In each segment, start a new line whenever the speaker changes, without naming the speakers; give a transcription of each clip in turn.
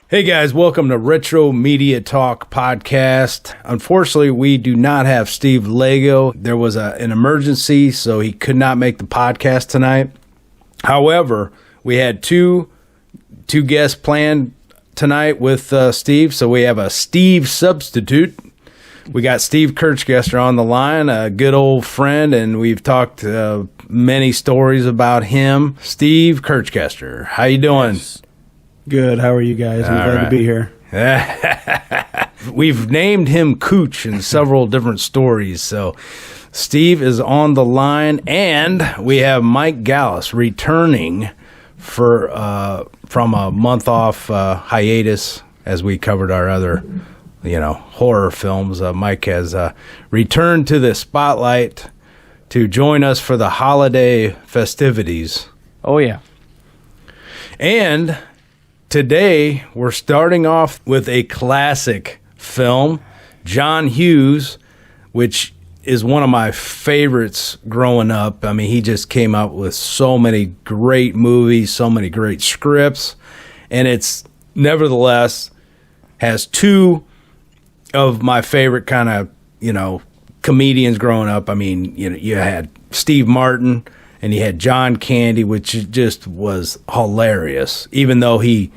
Hey guys, welcome to Retro Media Talk Podcast. Unfortunately, we do not have Steve Lago. There was an emergency, so he could not make the podcast tonight. However, we had two guests planned tonight with Steve, so we have a Steve substitute. We got Steve Kirchgessner on the line, a good old friend, and we've talked many stories about him. Steve Kirchgessner, how you doing?
Yes. Good. How are you guys? I'm glad to be here.
We've named him Cooch in several different stories. So Steve is on the line, and we have Mike Gallas returning from a month off hiatus as we covered our other, horror films. Mike has returned to the spotlight to join us for the holiday festivities.
Oh, yeah.
And today, we're starting off with a classic film, John Hughes, which is one of my favorites growing up. I mean, he just came out with so many great movies, so many great scripts, and it's nevertheless has two of my favorite kind of, comedians growing up. I mean, you had Steve Martin and you had John Candy, which just was hilarious, even though he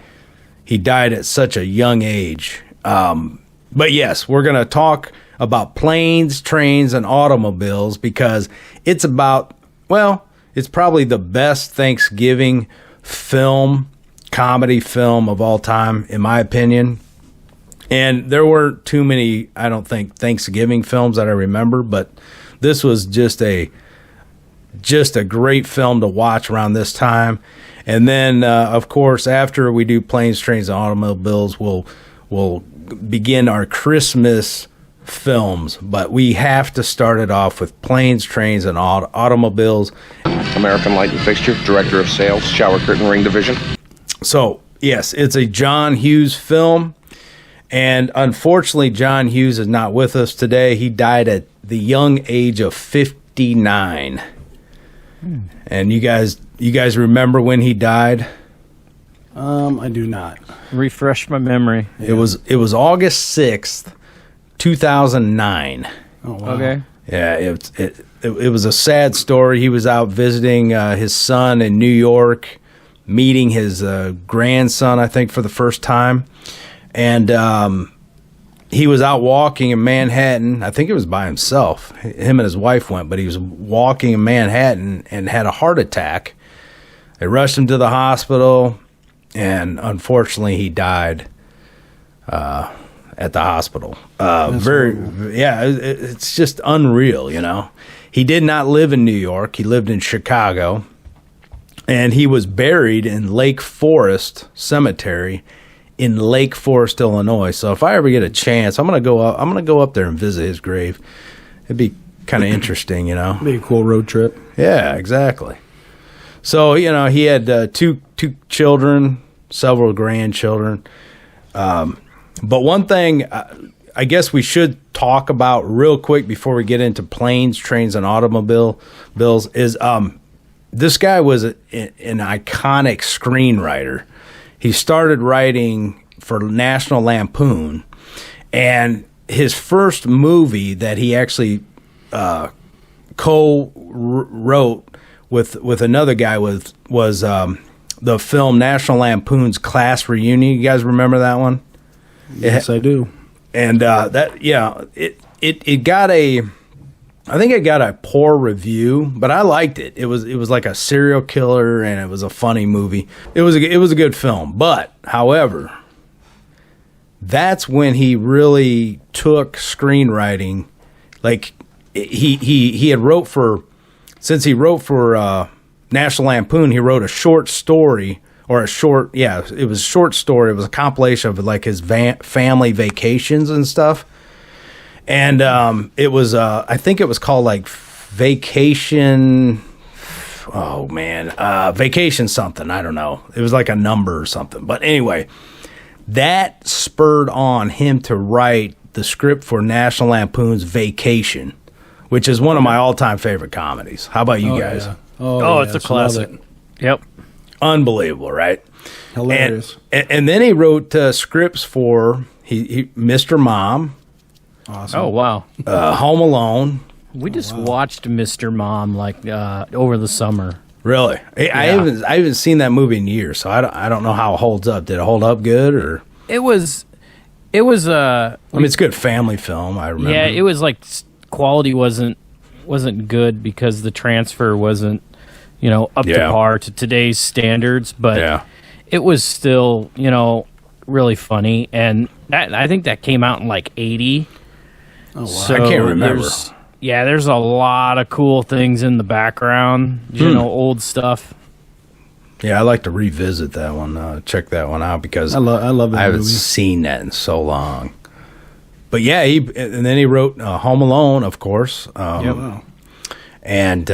died at such a young age. But yes, we're going to talk about planes, trains, and automobiles because it's it's probably the best Thanksgiving comedy film of all time, in my opinion. And there weren't too many, I don't think, Thanksgiving films that I remember, but this was just a great film to watch around this time. And then, of course, after we do planes, trains, and automobiles, we'll begin our Christmas films. But we have to start it off with planes, trains, and automobiles.
American Light and Fixture, Director of Sales, Shower Curtain Ring Division.
So, yes, it's a John Hughes film. And unfortunately, John Hughes is not with us today. He died at the young age of 59. And you guys remember when he died?
I do not.
Refresh my memory.
It was August 6th, 2009.
Oh, wow.
Okay.
Yeah, it was a sad story. He was out visiting his son in New York, meeting his grandson, I think, for the first time. And he was out walking in Manhattan. I think it was by himself. Him and his wife went, but he was walking in Manhattan and had a heart attack. They rushed him to the hospital, and unfortunately, he died at the hospital. It's just unreal, He did not live in New York. He lived in Chicago, and he was buried in Lake Forest Cemetery in Lake Forest, Illinois. So if I ever get a chance, I'm gonna go up there and visit his grave. It'd be kind of interesting,
Be a cool road trip.
Yeah, exactly. So he had two children, several grandchildren. But one thing I guess we should talk about real quick before we get into planes, trains, and automobiles is this guy was an iconic screenwriter. He started writing for National Lampoon, and his first movie that he actually co-wrote with another guy was the film National Lampoon's Class Reunion. You guys remember that one?
Yes, I do.
And it got I think it got a poor review, but I liked it. It was like a serial killer, and it was a funny movie. It was a good film. But however, that's when he really took screenwriting. Like he had wrote for National Lampoon. He wrote a short story it was a short story. It was a compilation of like his family vacations and stuff. And it was, I think it was called like Vacation. Oh man, Vacation something. I don't know. It was like a number or something. But anyway, that spurred on him to write the script for National Lampoon's Vacation, which is one of my all-time favorite comedies. How about you guys?
Yeah.
Oh, it's a classic. Yep.
Unbelievable, right?
Hilarious.
And then he wrote scripts for he Mr. Mom,
Awesome.
Oh, wow.
Home Alone.
We just watched Mr. Mom over the summer.
Really, I haven't seen that movie in years, so I don't know how it holds up. Did it hold up good or?
It was. I
mean, it's a good family film. I remember.
Yeah, it was quality wasn't good because the transfer wasn't up to par to today's standards, but it was still really funny, and I think that came out in 80.
Oh wow!
So
I can't remember.
There's a lot of cool things in the background, old stuff.
Yeah, I like to revisit that one, check that one out because
I love that
I haven't
movie.
seen that in so long. But yeah, and then he wrote Home Alone, of course. And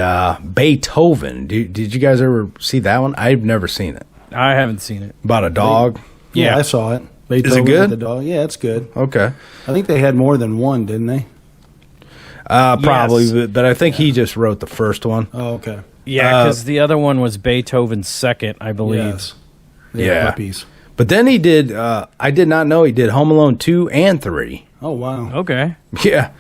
Beethoven. Did you guys ever see that one? I've never seen it.
I haven't seen it.
About a dog?
Yeah, I saw it.
Is it good?
With the dog. Yeah, it's good.
Okay.
I think they had more than one, didn't they?
Probably,
Yes.
but I think he just wrote the first one.
Oh, okay.
Yeah, because the other one was Beethoven's second, I believe.
Yes. They're puppies.
But then he did, I did not know he did Home Alone 2 and 3.
Oh, wow.
Okay.
Yeah.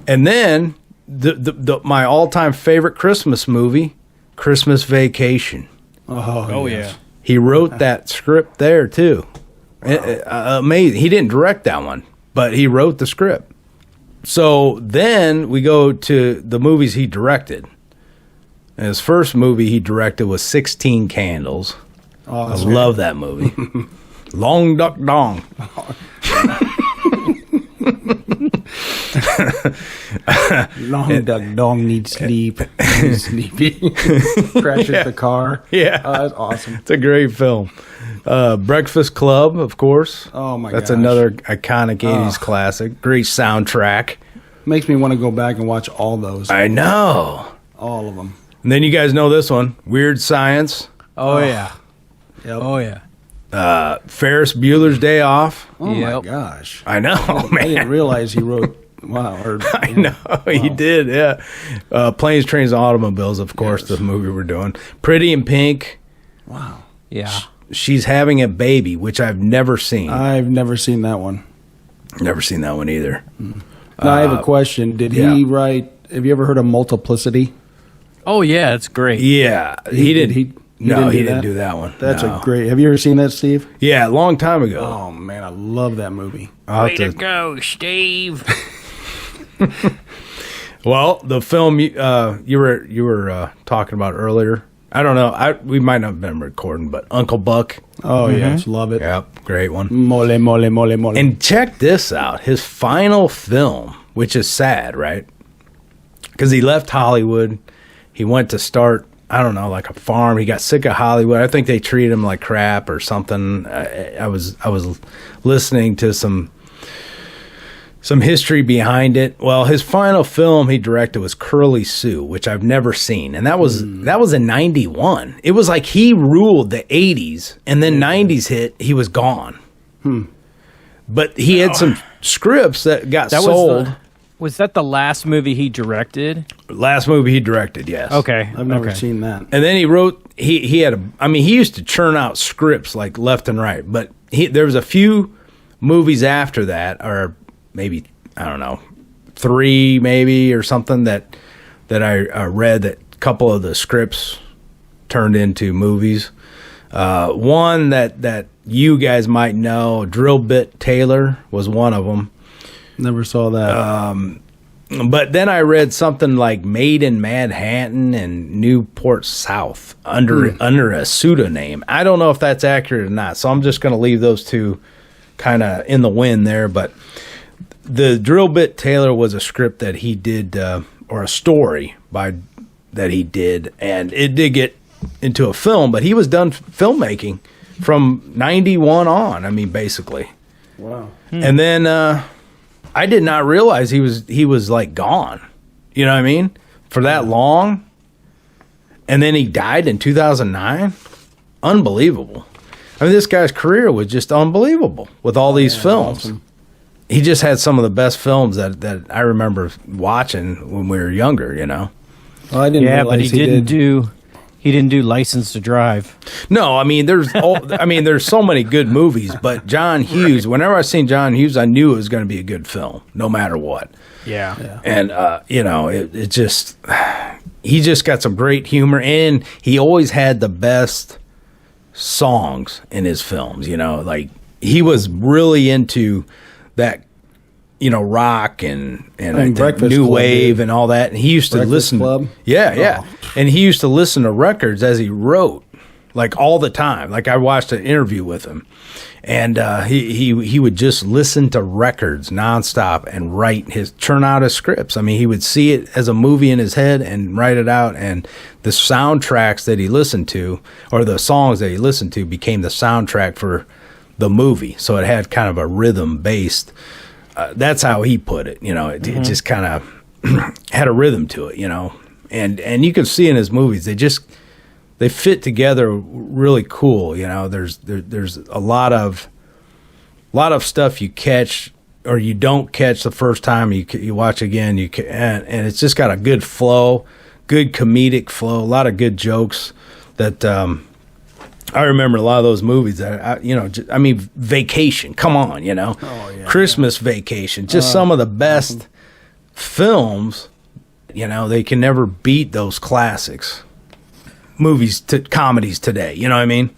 And then my all-time favorite Christmas movie, Christmas Vacation.
Oh
yeah.
He wrote that script there, too. Amazing. He didn't direct that one, but he wrote the script. So then we go to the movies he directed. And his first movie he directed was 16 Candles.
Oh,
I love that movie. Long Duck Dong.
Long Duck Dong needs sleep. He's sleepy. Crashes the car.
Yeah.
Oh, that's awesome.
It's a great film. Breakfast Club, of course.
Oh, my
That's
gosh.
another iconic 80s classic. Great soundtrack.
Makes me want to go back and watch all those.
I know.
All of them.
And then you guys know this one, Weird Science.
Oh, yeah.
Yep.
Oh, yeah.
Ferris Bueller's Day Off.
Oh, my
Yep.
gosh.
I know,
I
man.
didn't realize he wrote... Wow.
I know, he did, yeah. Planes, Trains, and Automobiles, of course, the movie we're doing. Pretty in Pink.
Wow.
Yeah.
She's Having a Baby, which I've never seen.
I've never seen that one.
Never seen that one either.
Now, I have a question. Did he write... Have you ever heard of Multiplicity?
Oh, yeah, it's great.
Yeah, he didn't.
He
didn't do that one.
That's
No.
a great... Have you ever seen that, Steve?
Yeah, a long time ago.
Oh, man. I love that movie.
I'll have to-
go, Steve.
Well, the film you were talking about earlier. I don't know. We might not have been recording, but Uncle Buck.
Oh, yes. Love it.
Yep, great one.
Mole, mole, mole, mole.
And check this out. His final film, which is sad, right? Because he left Hollywood. He went to start, I don't know, like a farm. He got sick of Hollywood. I think they treated him like crap or something. I was listening to some history behind it. Well, his final film he directed was Curly Sue, which I've never seen. And that was in 91. It was like he ruled the 80s, and then 90s hit, he was gone. But he had some scripts that got sold.
Was that the last movie he directed?
Last movie he directed, yes.
Okay.
I've never seen that.
And then he wrote, he used to churn out scripts like left and right, but there was a few movies after that, or maybe, I don't know, 3 maybe or something that I read that a couple of the scripts turned into movies. One that you guys might know, Drill Bit Taylor was one of them.
Never saw that.
But then I read something like Made in Manhattan and Newport South under a pseudonym. I don't know if that's accurate or not, so I'm just going to leave those two kind of in the wind there. But the Drill Bit Taylor was a script that he did, or a story that he did, and it did get into a film. But he was done filmmaking from 91 on. I mean, basically.
Wow.
And then I did not realize he was like gone. You know what I mean? For that long. And then he died in 2009. Unbelievable. I mean, this guy's career was just unbelievable with all these films.
Awesome.
He just had some of the best films that I remember watching when we were younger, you know.
Well, I didn't
Yeah,
realize
but he he didn't do License to Drive.
No, I mean there's so many good movies, but John Hughes. Whenever I seen John Hughes, I knew it was going to be a good film, no matter what.
Yeah.
And it just he just got some great humor, and he always had the best songs in his films. Like he was really into that. Rock and new wave and all that. And he used to listen.
Club?
Yeah. And he used to listen to records as he wrote, like all the time. Like I watched an interview with him, and he would just listen to records nonstop and churn out his scripts. I mean, he would see it as a movie in his head and write it out. And the soundtracks that he listened to, or the songs that he listened to, became the soundtrack for the movie. So it had kind of a rhythm based. That's how he put it. It just kind of had a rhythm to it. And you can see in his movies they fit together really cool. There's a lot of stuff you catch or you don't catch the first time you watch again. And it's just got a good flow, good comedic flow, a lot of good jokes that. I remember a lot of those movies that Vacation. Come on, Christmas Vacation. Just some of the best films. They can never beat those classics. Movies comedies today. You know what I mean?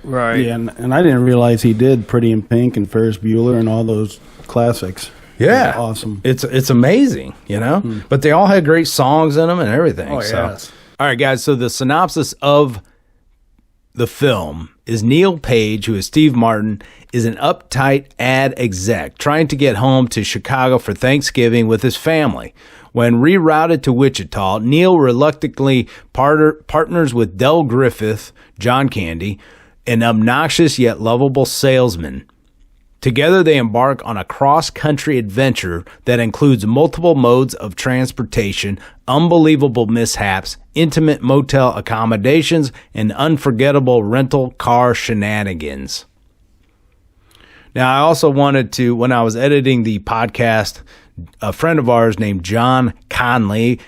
Right.
Yeah, and I didn't realize he did Pretty in Pink and Ferris Bueller and all those classics.
Yeah,
awesome.
It's amazing. But they all had great songs in them and everything.
Oh
so.
yes.
All right, guys. So the synopsis of the film is Neal Page, who is Steve Martin, is an uptight ad exec trying to get home to Chicago for Thanksgiving with his family. When rerouted to Wichita, Neal reluctantly partners with Del Griffith, John Candy, an obnoxious yet lovable salesman. Together, they embark on a cross-country adventure that includes multiple modes of transportation, unbelievable mishaps, intimate motel accommodations, and unforgettable rental car shenanigans. Now, I also wanted to, when I was editing the podcast, a friend of ours named John Conley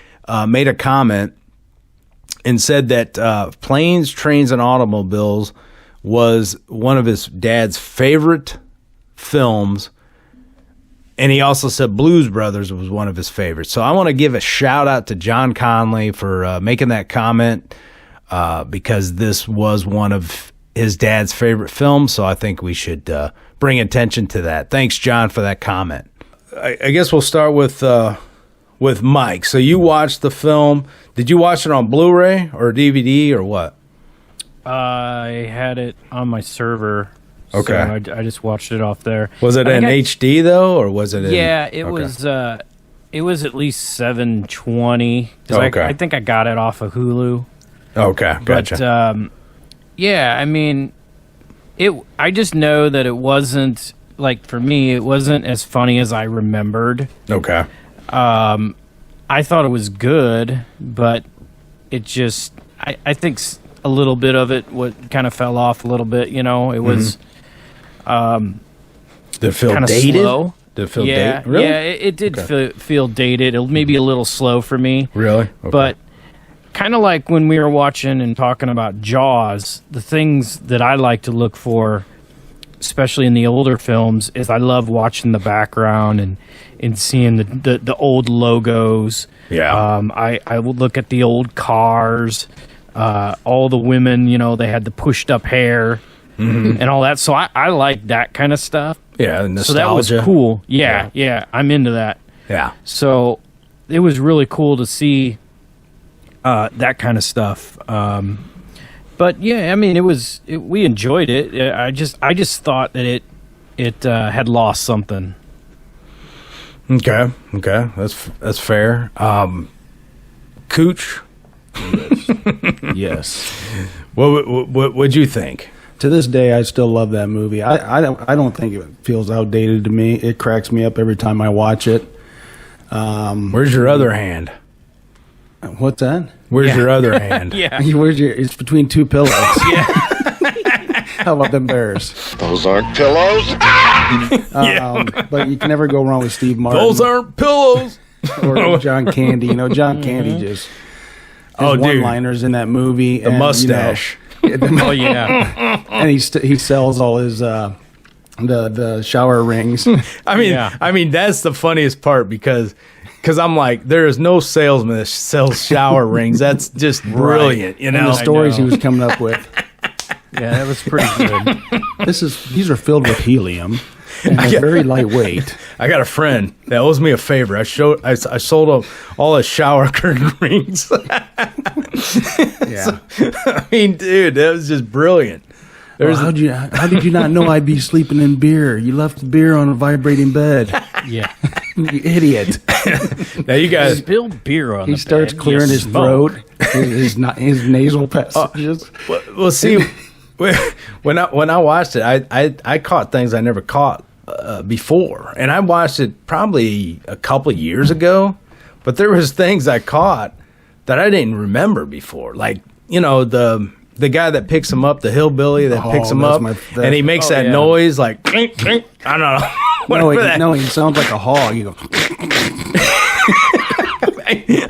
made a comment and said that Planes, Trains, and Automobiles was one of his dad's favorite films, and he also said Blues Brothers was one of his favorites. So I want to give a shout out to John Conley for making that comment because this was one of his dad's favorite films. So I think we should bring attention to that. Thanks, John, for that comment. I guess we'll start with Mike. So you watched the film. Did you watch it on Blu-ray or DVD or what?
I had it on my server.
Okay.
So I just watched it off there.
Was it in HD though, or was it in...
Yeah, it was at least 720.
Okay.
I think I got it off of Hulu.
Okay, gotcha.
But, yeah, I mean, I just know that it wasn't, like, for me, it wasn't as funny as I remembered.
Okay.
I thought it was good, but it just, I think a little bit of it kind of fell off a little bit, It was...
Did it feel
kind of
dated?
Slow.
Did it feel
dated?
Really?
Yeah, it did feel dated. It maybe a little slow for me.
Really? Okay.
But kind of like when we were watching and talking about Jaws, the things that I like to look for, especially in the older films, is I love watching the background and seeing the old logos.
Yeah.
I would look at the old cars, all the women, they had the pushed up hair. Mm-hmm. And all that, so I like that kind of stuff.
Yeah, nostalgia.
So that was cool. Yeah, I'm into that.
Yeah.
So it was really cool to see that kind of stuff. But yeah, I mean, we enjoyed it. I just thought that it had lost something.
Okay, that's fair. Cooch.
Yes.
What'd you think?
To this day, I still love that movie. I don't think it feels outdated to me. It cracks me up every time I watch it.
Where's your other hand?
What's that?
Where's your other hand?
Yeah.
It's between two pillows.
Yeah.
How about them Bears?
Those aren't pillows.
But you can never go wrong with Steve Martin.
Those aren't pillows.
Or John Candy. John Candy just... one-liners in that movie.
The mustache.
Oh yeah,
and he sells all his the shower rings.
I mean that's the funniest part because I'm like, there is no salesman that sells shower rings. That's just brilliant, you know.
And the stories he was coming up with.
Yeah, that was pretty good.
These are filled with helium and they're very lightweight.
I got a friend that owes me a favor. I sold all his shower curtain rings.
Yeah.
I mean, dude, that was just brilliant.
How did you not know I'd be sleeping in beer? You left the beer on a vibrating bed.
Yeah.
You idiot.
Now you guys
spilled beer on.
He starts clearing his throat, his nasal passages.
Well, see, when I watched it, I caught things I never caught before, and I watched it probably a couple years ago. But there was things I caught that I didn't remember before, like the guy that picks him up, the hillbilly that picks him up, and he makes that noise like clink, clink. I don't know.
No, he sounds like a hog. You go.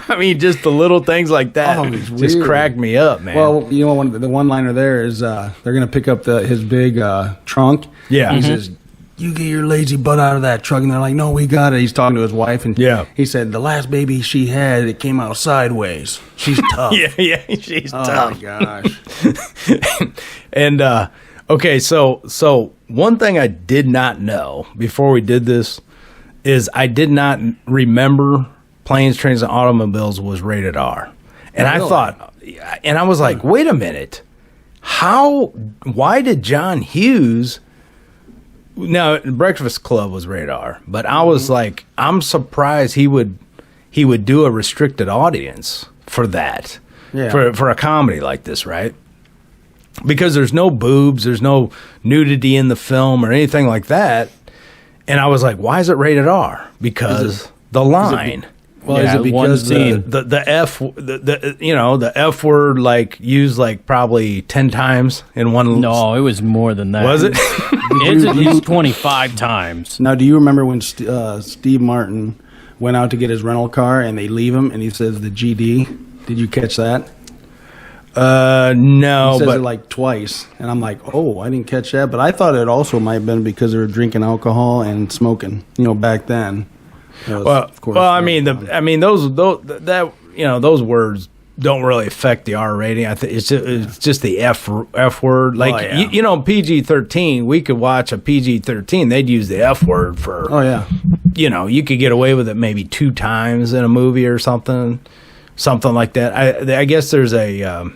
I mean, just the little things like that just cracked me up, man.
Well, the one-liner there is they're going to pick up his big trunk.
Yeah.
He says, "You get your lazy butt out of that truck." And they're like, "No, we got it." He's talking to his wife, and he said, "The last baby she had, it came out sideways. She's tough."
yeah, she's tough.
Oh, my gosh.
And, okay, so one thing I did not know before we did this is I did not remember Planes, Trains, and Automobiles was rated R. And I thought, and I was like, wait a minute. Why did John Hughes... Now, Breakfast Club was rated R, but I was like, I'm surprised he would do a restricted audience for that, for a comedy like this, right? Because there's no boobs, there's no nudity in the film or anything like that. And I was like, why is it rated R? Because the line.
Is it because
the F word like used like probably 10 times in one?
No, it was more than that.
Was it?
It's at least 25 times.
Now, do you remember when Steve Martin went out to get his rental car and they leave him and he says the GD? Did you catch that?
No,
he says
but
it like twice, and I'm like, oh, I didn't catch that. But I thought it also might have been because they were drinking alcohol and smoking. Back then.
Those words don't really affect the R rating. I think it's just the F word. Like PG-13. We could watch a PG-13. They'd use the F word for.
Oh yeah.
You could get away with it maybe 2 times in a movie or something like that. I guess there's a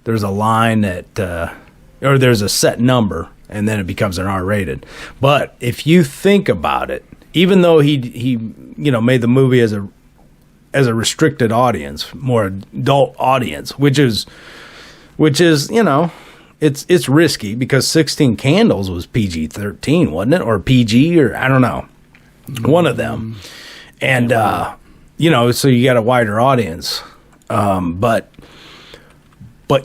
line that or there's a set number and then it becomes an R rated. But if you think about it, even though he made the movie as a restricted audience, more adult audience, which is it's risky because 16 Candles was PG-13, wasn't it, or PG, or I don't know, one of them, and so you got a wider audience, but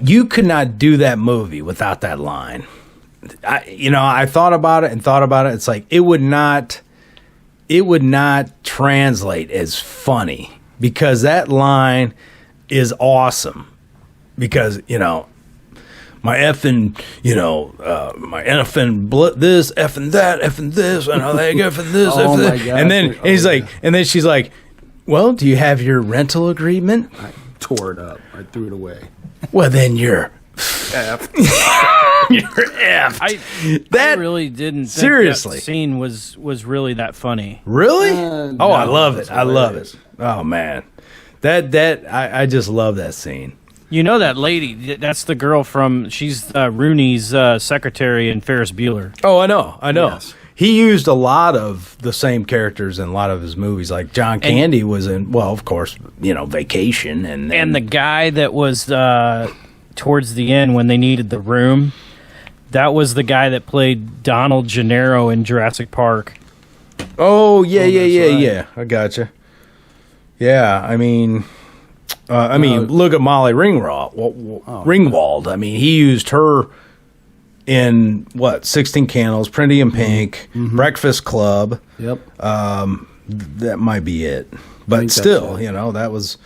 you could not do that movie without that line. I thought about it. It's like it would not translate as funny because that line is awesome. Because my effing, my effing this, effing that, effing this, and they go for this,
oh my
that.
God.
And then and then she's like, "Well, do you have your rental agreement?"
I tore it up. I threw it away.
Well, then you're F. You're F.
I really didn't think
seriously
that scene was really that funny.
Really?
No,
I love it. I love it. Oh man, I just love that scene.
That lady, that's the girl she's Rooney's secretary in Ferris Bueller.
Oh, I know.
Yes.
He used a lot of the same characters in a lot of his movies. Like John Candy was in, well, of course, Vacation. And
the guy that was towards the end when they needed the room, that was the guy that played Donald Gennaro in Jurassic Park.
Oh, yeah. I gotcha. Yeah, I mean, look at Molly Ringwald. I mean, he used her in 16 Candles, Pretty in Pink, Breakfast Club.
Yep.
That might be it, but still, that was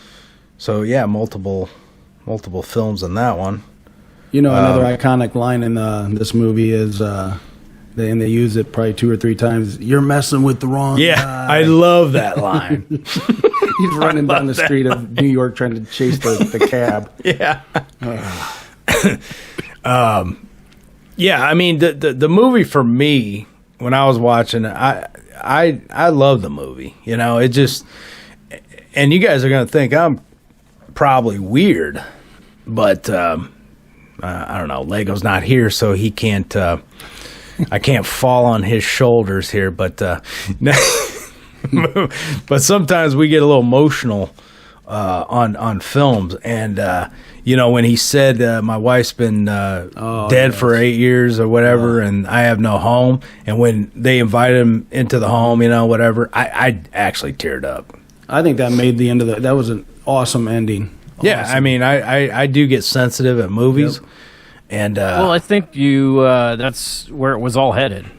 So yeah, multiple films in that one.
You know, another iconic line in this movie is, they use it probably 2 or 3 times. You're messing with the wrong guy.
I love that line.
He's running down the street of New York trying to chase the cab.
Yeah. Yeah, I mean the movie for me when I was watching it, I love the movie. You know, it just, and you guys are gonna think I'm probably weird, but I don't know. Lago's not here, so he can't. I can't fall on his shoulders here, but but sometimes we get a little emotional on films, and you know, when he said my wife's been dead for 8 years or whatever, and I have no home, and when they invited him into the home, you know, whatever, I actually teared up.
I think that made the end of that was an awesome ending.
Yeah, I mean, I do get sensitive at movies. Yep. And
well, I think that's where it was all headed.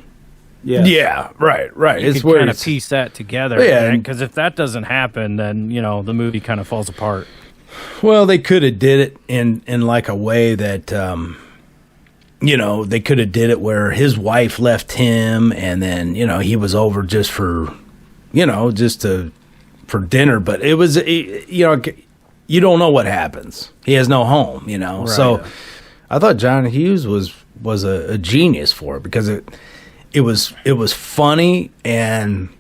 Yeah, right.
You can kind of piece that together. Yeah, because if that doesn't happen, then you know the movie kind of falls apart.
Well, they could have did it in like a way that you know, they could have did it where his wife left him, and then you know he was over just for, you know, for dinner. But it was, you know, you don't know what happens. He has no home, you know, so. I thought John Hughes was a genius for it because it was funny, and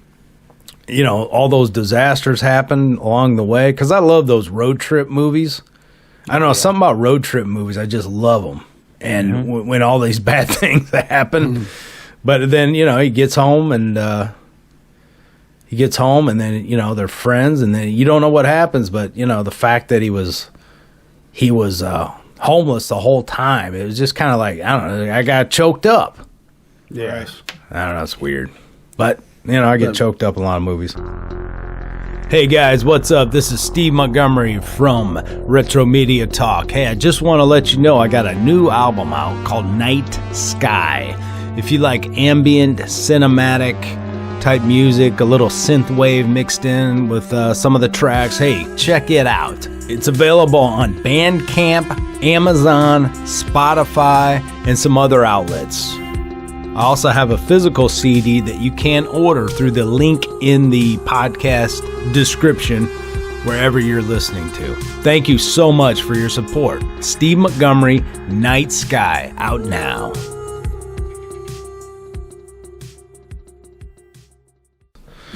you know, all those disasters happened along the way, because I love those road trip movies. I don't know, something about road trip movies, I just love them. And when all these bad things happen, but then you know he gets home and then you know they're friends, and then you don't know what happens, but you know the fact that he was homeless the whole time. It was just kind of like, I don't know, I got choked up.
Yeah.
I don't know, it's weird. But, you know, I get choked up in a lot of movies. Hey guys, what's up? This is Steve Montgomery from Retro Media Talk. Hey, I just want to let you know I got a new album out called Night Sky. If you like ambient, cinematic type music, a little synth wave mixed in with some of the tracks, hey, check it out. It's available on Bandcamp, Amazon, Spotify, and some other outlets. I also have a physical CD that you can order through the link in the podcast description wherever you're listening to. Thank you so much for your support. Steve Montgomery, Night Sky, out now.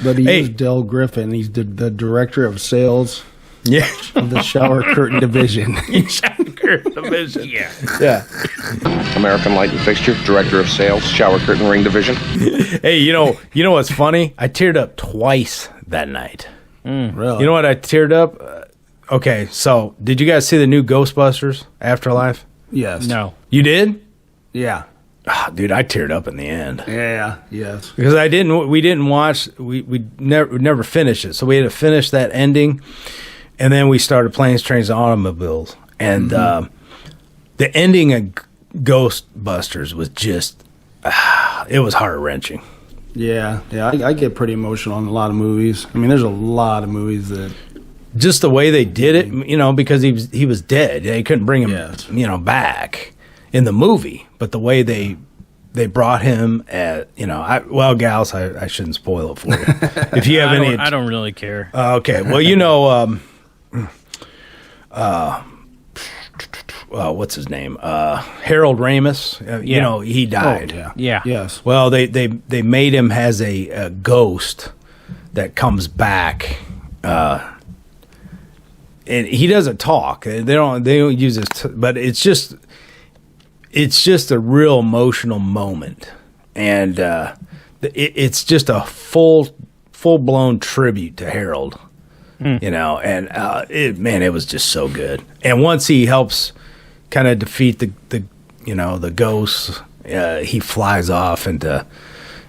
But he is Del Griffin. He's the director of sales.
Yeah,
of the shower curtain division.
Shower curtain division.
Yeah.
American Light and Fixture, director of sales, shower curtain ring division.
Hey, you know what's funny? I teared up twice that night.
Really?
You know what I teared up? Okay, so did you guys see the new Ghostbusters Afterlife?
Yes.
No.
You did?
Yeah.
Oh, dude, I teared up in the end.
Yeah. Yes.
Because we didn't watch. We never finished it, so we had to finish that ending. And then we started Planes, Trains, and Automobiles. And the ending of Ghostbusters was just, it was heart-wrenching.
Yeah. I get pretty emotional on a lot of movies. I mean, there's a lot of movies that...
Just the way they did it, you know, because he was dead. They couldn't bring him, you know, back in the movie. But the way they brought him at, you know, Gallas, I shouldn't spoil it for you. If you have any...
I don't really care.
Okay. Well, you know... what's his name? Harold Ramis. You know, he died.
Oh,
yeah.
Yes.
Well, they made him as a ghost that comes back, and he doesn't talk. They don't use his, but it's just a real emotional moment, and it's just a full blown tribute to Harold. You know, and it was just so good. And once he helps kind of defeat the ghosts, he flies off into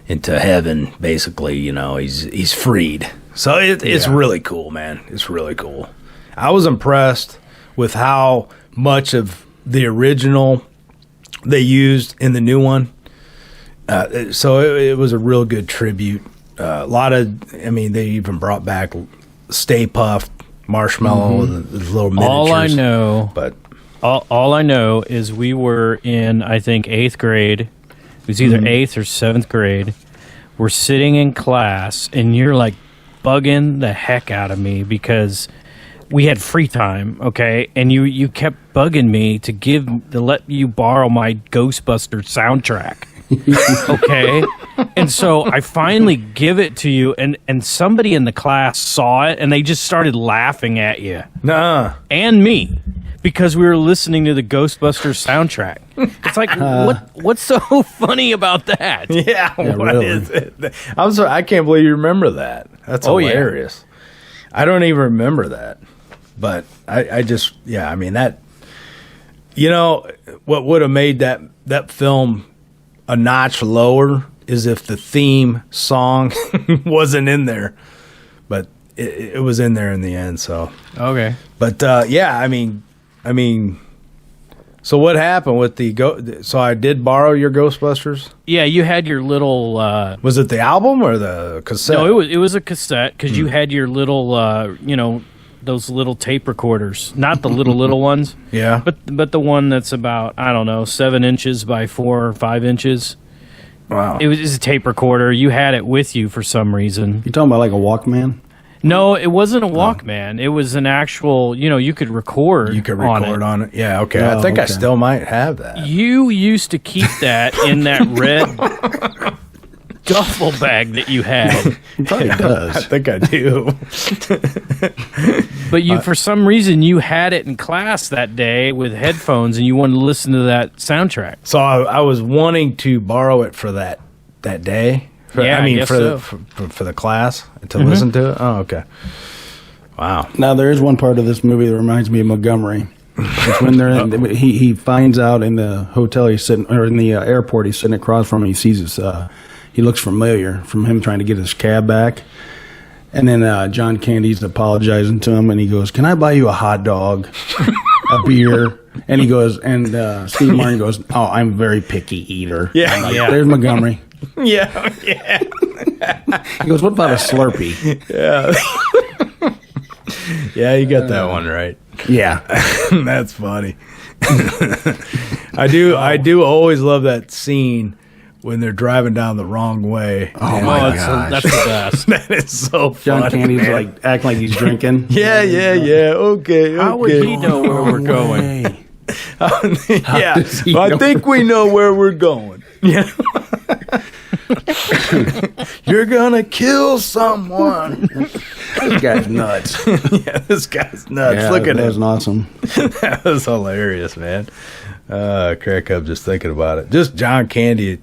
heaven. Basically, you know, he's freed. So it's really cool, man. It's really cool. I was impressed with how much of the original they used in the new one. So it was a real good tribute. A lot of, I mean, they even brought back Stay Puft marshmallow, the little miniatures.
All I know is we were in, I think, 8th grade. It was either 8th or 7th grade. We're sitting in class, and you're like bugging the heck out of me because we had free time, okay? And you kept bugging me to let you borrow my Ghostbusters soundtrack. Okay? And so I finally give it to you, and somebody in the class saw it, and they just started laughing at you.
Nuh-uh.
And me. Because we were listening to the Ghostbusters soundtrack. It's like, what's so funny about that?
Yeah, what is it? I'm sorry, I can't believe you remember that. That's hilarious. Yeah. I don't even remember that. But I just, I mean, that, what would have made that film a notch lower is if the theme song wasn't in there. But it was in there in the end, so.
Okay.
But, I mean, so what happened with so I did borrow your Ghostbusters?
Yeah, you had your little...
was it the album or the cassette?
No, it was a cassette because you had your little, those little tape recorders. Not the little ones.
Yeah.
But the one that's about, I don't know, 7 inches by 4 or 5 inches.
Wow.
It was a tape recorder. You had it with you for some reason.
You talking about like a Walkman?
No, it wasn't a Walkman. It was an actual, you could record.
You could record on it. Yeah, okay. I think I still might have that.
You used to keep that in that red duffel bag that you had.
It probably does.
I think I do.
But for some reason, you had it in class that day with headphones, and you wanted to listen to that soundtrack.
So I was wanting to borrow it for that day. For the class to listen to it. Oh, okay. Wow.
Now there is one part of this movie that reminds me of Montgomery. It's when they're he finds out in the hotel he's sitting, or in the airport he's sitting across from him. He sees his. He looks familiar from him trying to get his cab back, and then John Candy's apologizing to him, and he goes, "Can I buy you a hot dog, a beer?" And he goes, and Steve Martin goes, "Oh, I'm a very picky eater."
Yeah,
There's Montgomery.
Yeah.
He goes, "What about a Slurpee?"
Yeah. Yeah, you got that one right.
Yeah.
That's funny. I do always love that scene when they're driving down the wrong way.
Oh my gosh.
That's the best.
That is so funny.
John Candy's like acting like he's drinking.
Yeah. Okay.
How would he know where we're going?
Yeah, I think we know where we're going. Yeah. You're gonna kill someone.
This guy's nuts.
Yeah, this guy's nuts.
Yeah,
Look at
that
him.
was awesome.
That was hilarious, man. Crack up just thinking about it. Just John Candy,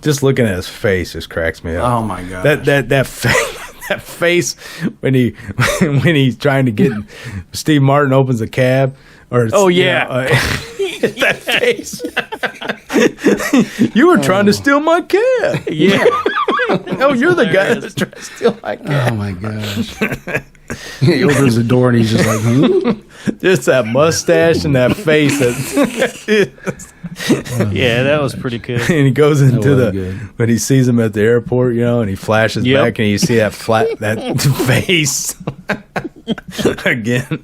just looking at his face just cracks me up.
Oh my god.
That face when he's trying to get Steve Martin opens a cab. That face. You were trying to steal my cab.
Yeah.
Oh, you're the guy that's trying to steal my cab.
Oh my gosh. He opens the door and he's just like,
Just that mustache and that face.
Yeah, that was pretty good.
And he goes into when he sees him at the airport, and he flashes back and you see that face again.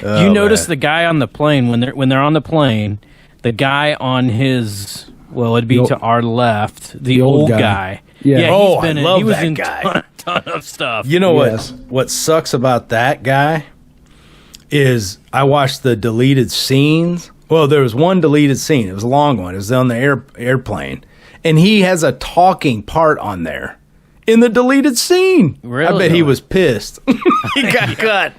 You notice the guy on the plane when they're on the plane, the guy on his it'd be to our left, the old guy.
Yeah.
I love that guy.
Ton of stuff.
You know what sucks about that guy is I watched the deleted scenes. Well, there was one deleted scene. It was a long one. It was on the airplane. And he has a talking part on there in the deleted scene.
Really?
I bet he was pissed. He got cut.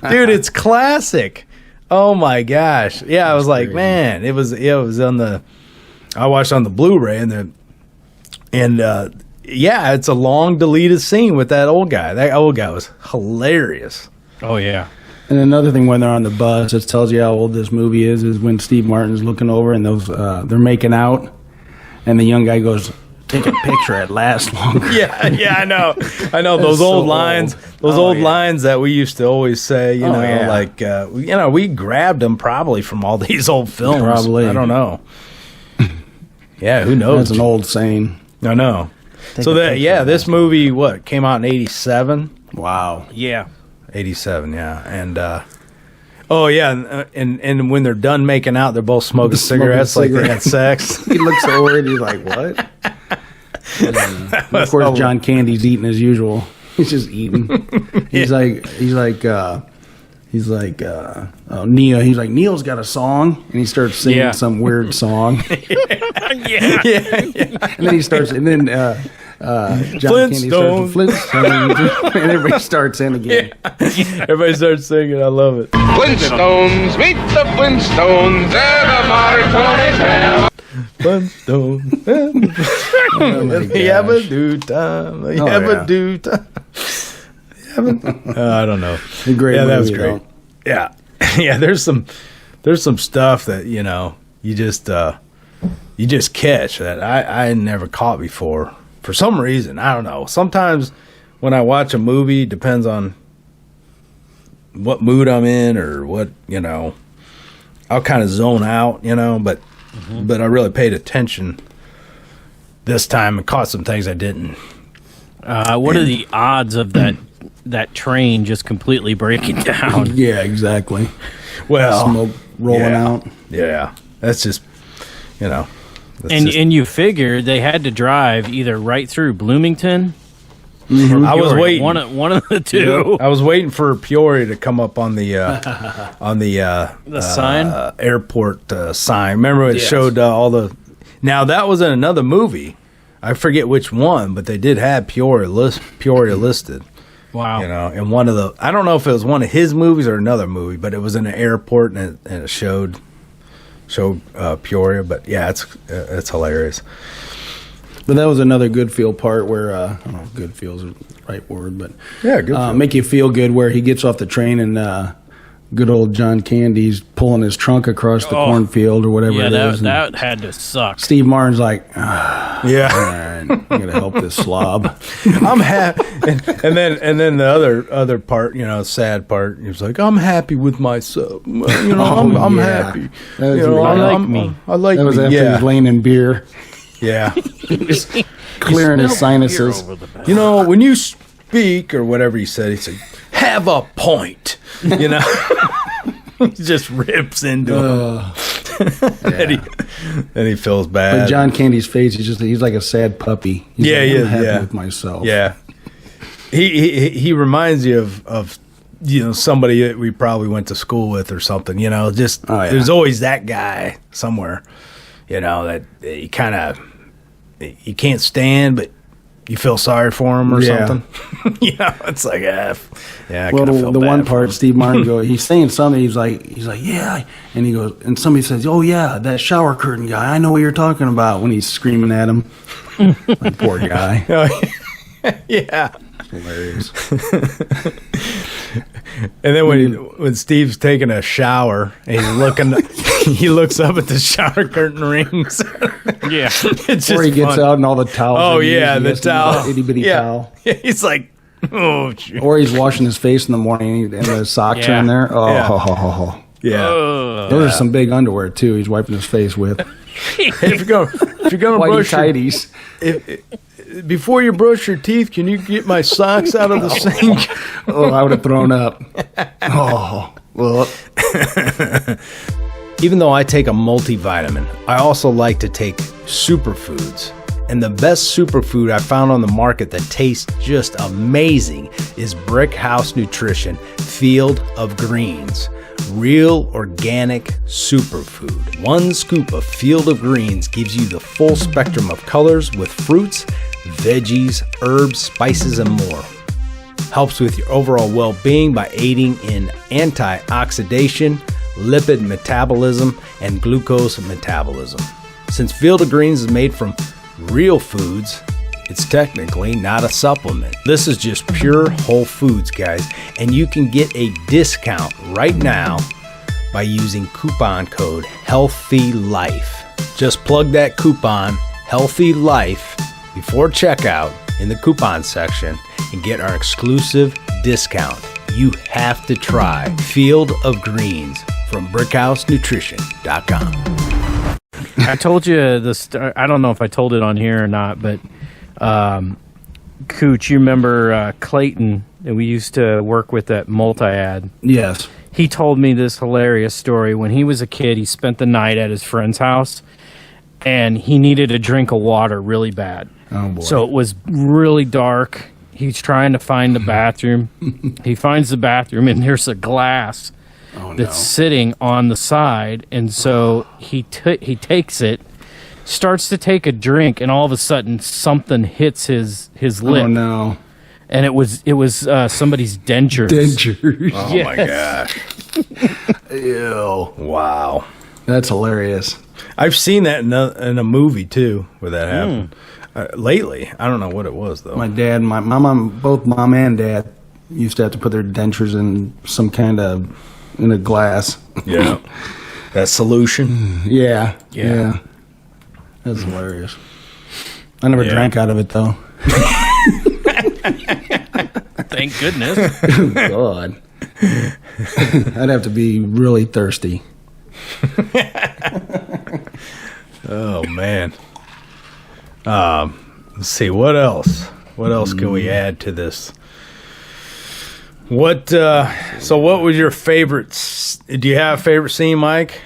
Dude, it's classic. Oh my gosh. Yeah, I was like, man, it was on the I watched on the Blu-ray and it's a long deleted scene with that old guy. That old guy was hilarious.
Oh yeah.
And another thing, when they're on the bus, it tells you how old this movie is when Steve Martin's looking over and those they're making out, and the young guy goes, "Take a picture, it lasts longer."
Yeah, I know. Those old lines. Those old lines that we used to always say. We grabbed them probably from all these old films.
Probably.
I don't know. Yeah, who knows?
That's an old saying.
I know. This movie came out in '87.
Wow.
Yeah.
87, yeah. And, and when they're done making out, they're both smoking cigarettes like they had sex.
He looks over and he's like, what? Of course, John Candy's eating as usual. He's just eating. He's like, Neal. He's like, Neal's got a song, and he starts singing some weird song. And then he starts, and then John Candy starts Flintstones, and everybody starts in again.
Everybody starts singing. I love it.
Flintstones, meet the Flintstones, they're the modern toys.
Flintstones. Yabba do time. Yabba do time. I don't know.
Great movie,
that was great. Yeah. Yeah, there's some stuff that, you just catch that I never caught before. For some reason, I don't know. Sometimes when I watch a movie, depends on what mood I'm in or what, I'll kind of zone out, but I really paid attention this time and caught some things I didn't.
What are the odds of that train just completely breaking down?
Yeah, exactly.
Well,
smoke rolling out.
Yeah, that's just,
and you figure they had to drive either right through Bloomington.
Mm-hmm. I was waiting.
One of the two.
I was waiting for Peoria to come up on the
sign,
airport sign. Remember it showed all the. Now that was in another movie. I forget which one, but they did have Peoria listed.
Wow.
In one of the. I don't know if it was one of his movies or another movie, but it was in an airport and it showed Peoria. But yeah, it's hilarious.
But that was another good feel part where I don't know if good feel is the right word, but
yeah, good feel.
Make you feel good where he gets off the train and good old John Candy's pulling his trunk across the cornfield or whatever it is.
That had to suck.
Steve Martin's like, all
right,
I'm gonna help this slob.
I'm happy, and then the other part, sad part. He was like, I'm happy with myself. I'm happy.
I like me.
I like that was me. After he was laying in beer.
Yeah,
just clearing his sinuses.
When you speak or whatever he said, have a point. He just rips into him. And he feels bad.
But John Candy's face, he's like a sad puppy. He's I'm happy with myself.
Yeah. He reminds you of somebody that we probably went to school with or something, there's always that guy somewhere, that you kind of, you can't stand, but you feel sorry for him or something. It's like, I
well,
feel
the
bad
one part,
him.
Steve Martin he's saying something. He's like, yeah, and he goes, and somebody says, oh yeah, that shower curtain guy. I know what you're talking about. When he's screaming at him, like, poor guy.
Yeah,
hilarious.
And then when Steve's taking a shower and he's looking, he looks up at the shower curtain rings.
Yeah,
it's just
or he gets out and all the towels.
Oh yeah, the towel,
itty bitty towel.
Yeah, he's like, oh. Geez.
Or he's washing his face in the morning and the socks are in there. Oh,
yeah.
Those are some big underwear too. He's wiping his face with.
If you're gonna brush
tighties.
Before you brush your teeth, can you get my socks out of the sink?
I would have thrown up. Well.
Even though I take a multivitamin, I also like to take superfoods. And the best superfood I found on the market that tastes just amazing is Brick House Nutrition Field of Greens. Real organic superfood. One scoop of Field of Greens gives you the full spectrum of colors with fruits, veggies, herbs, spices, and more. Helps with your overall well-being by aiding in antioxidation, lipid metabolism, and glucose metabolism. Since Field of Greens is made from real foods, it's technically not a supplement. This is just pure whole foods, guys, and you can get a discount right now by using coupon code HEALTHYLIFE. Just plug that coupon HEALTHYLIFE before checkout in the coupon section and get our exclusive discount. You have to try Field of Greens from BrickHouseNutrition.com.
I told you I don't know if I told it on here or not, but Cooch, you remember Clayton that we used to work with at Multi-Ad.
Yes.
He told me this hilarious story. When he was a kid, he spent the night at his friend's house, and he needed a drink of water really bad.
Oh, boy.
So it was really dark. He's trying to find the bathroom. He finds the bathroom, and there's a glass that's sitting on the side. And so he takes it, starts to take a drink, and all of a sudden something hits his lip.
Oh, no.
And it was somebody's dentures.
Dentures.
Oh, my gosh.
Ew.
Wow.
That's hilarious.
I've seen that in a movie, too, where that happened. Lately. I don't know what it was, though.
My dad, my mom, both mom and dad used to have to put their dentures in some kind of, in a glass.
Yeah. That solution.
Yeah. That's hilarious. I never drank out of it, though.
Thank goodness.
God. I'd have to be really thirsty.
Oh, man. Let's see. What else? What else can we add to this? What was your favorite? Do you have a favorite scene, Mike?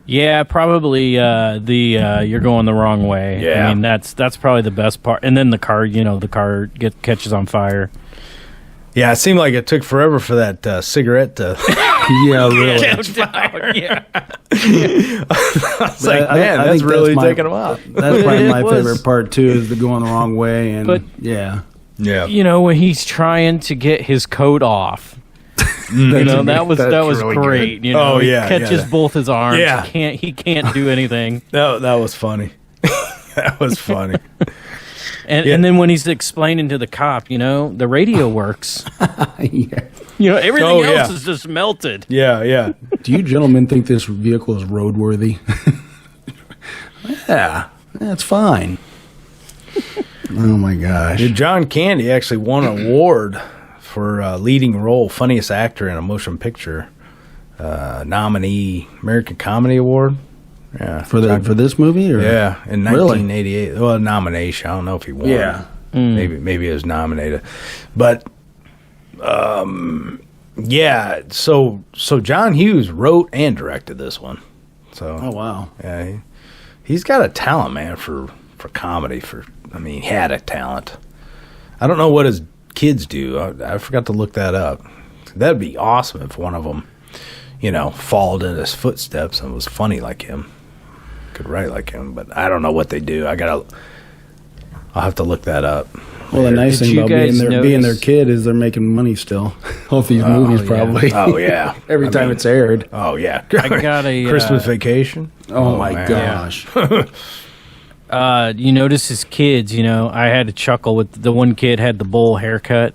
Yeah, probably you're going the wrong way.
Yeah.
I mean, that's probably the best part. And then the car catches on fire.
Yeah, it seemed like it took forever for that cigarette to
Yeah, really.
Yeah.
I was like, man, that's really taking them out.
That's probably my
It was.
favorite part, too, is the going the wrong way. And
But-
yeah.
Yeah.
You know, when he's trying to get his coat off. You know, that was
really
great.
good.
You know,
Oh, yeah,
he catches
yeah.
both his arms.
Yeah.
He can't do anything.
That was funny. That was funny.
And then when he's explaining to the cop, you know, the radio works.
Yeah.
You know, everything else
yeah.
is just melted.
Yeah.
Do you gentlemen think this vehicle is roadworthy? Yeah, that's fine. Oh my gosh!
John Candy actually won an award for leading role, funniest actor in a motion picture nominee, American Comedy Award. Yeah,
For this movie, or
yeah, in
Really?
1988. Well, nomination. I don't know if he won.
Yeah.
Maybe he was nominated, but yeah. So John Hughes wrote and directed this one. So
Oh wow!
yeah, he's got a talent, man, for comedy. He had a talent. I don't know what his kids do. I forgot to look that up. That'd be awesome if one of them, followed in his footsteps and was funny like him, could write like him. But I don't know what they do. I'll have to look that up.
Well, the nice
Did
thing
you
about being
guys
their
notice-
kid is they're making money still off these movies,
yeah.
probably.
Oh yeah,
Every time it's aired.
Oh yeah.
I got a
Christmas Vacation.
Oh my
man.
gosh!
You notice his kids. You know, I had to chuckle with the one kid had the bowl haircut.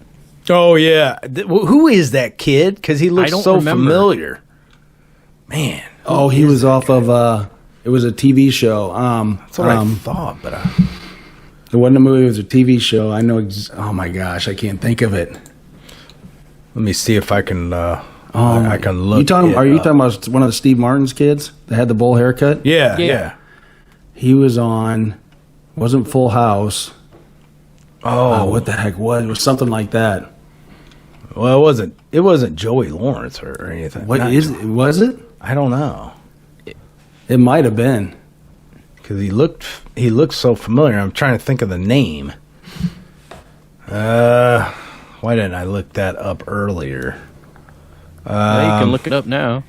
Oh yeah. Who is that kid? Because he looks
don't
so
remember.
familiar. Man,
Oh, he was off of. It was a TV show.
that's what I thought. But
It wasn't a movie. It was a TV show. I know. Oh my gosh! I can't think of it.
let me see if I can.
Oh,
I can look.
Are you
up.
talking about one of the Steve Martin's kids that had the bowl haircut?
Yeah,
Yeah.
yeah.
He was on. Wasn't Full House.
Oh,
What the heck was? It was something like that.
well, it wasn't Joey Lawrence or anything.
What
Not-
is it? Was it?
I don't know,
It might have been.
because he looked so familiar. I'm trying to think of the name. Why didn't I look that up earlier?
Yeah, you can look it up now.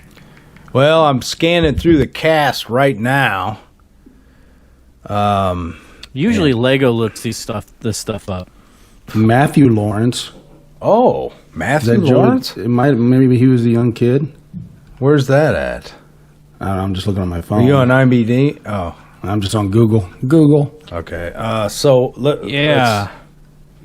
Well, I'm scanning through the cast right now.
Usually, Lago looks this stuff up.
Matthew Lawrence.
Oh,
Is
Matthew
that Joey-
Lawrence?
It might. Maybe he was a young kid.
Where's that at?
I don't know, I'm just looking on my
Are
phone.
you on IMDb? Oh,
I'm just on Google. Google.
okay. So
Yeah.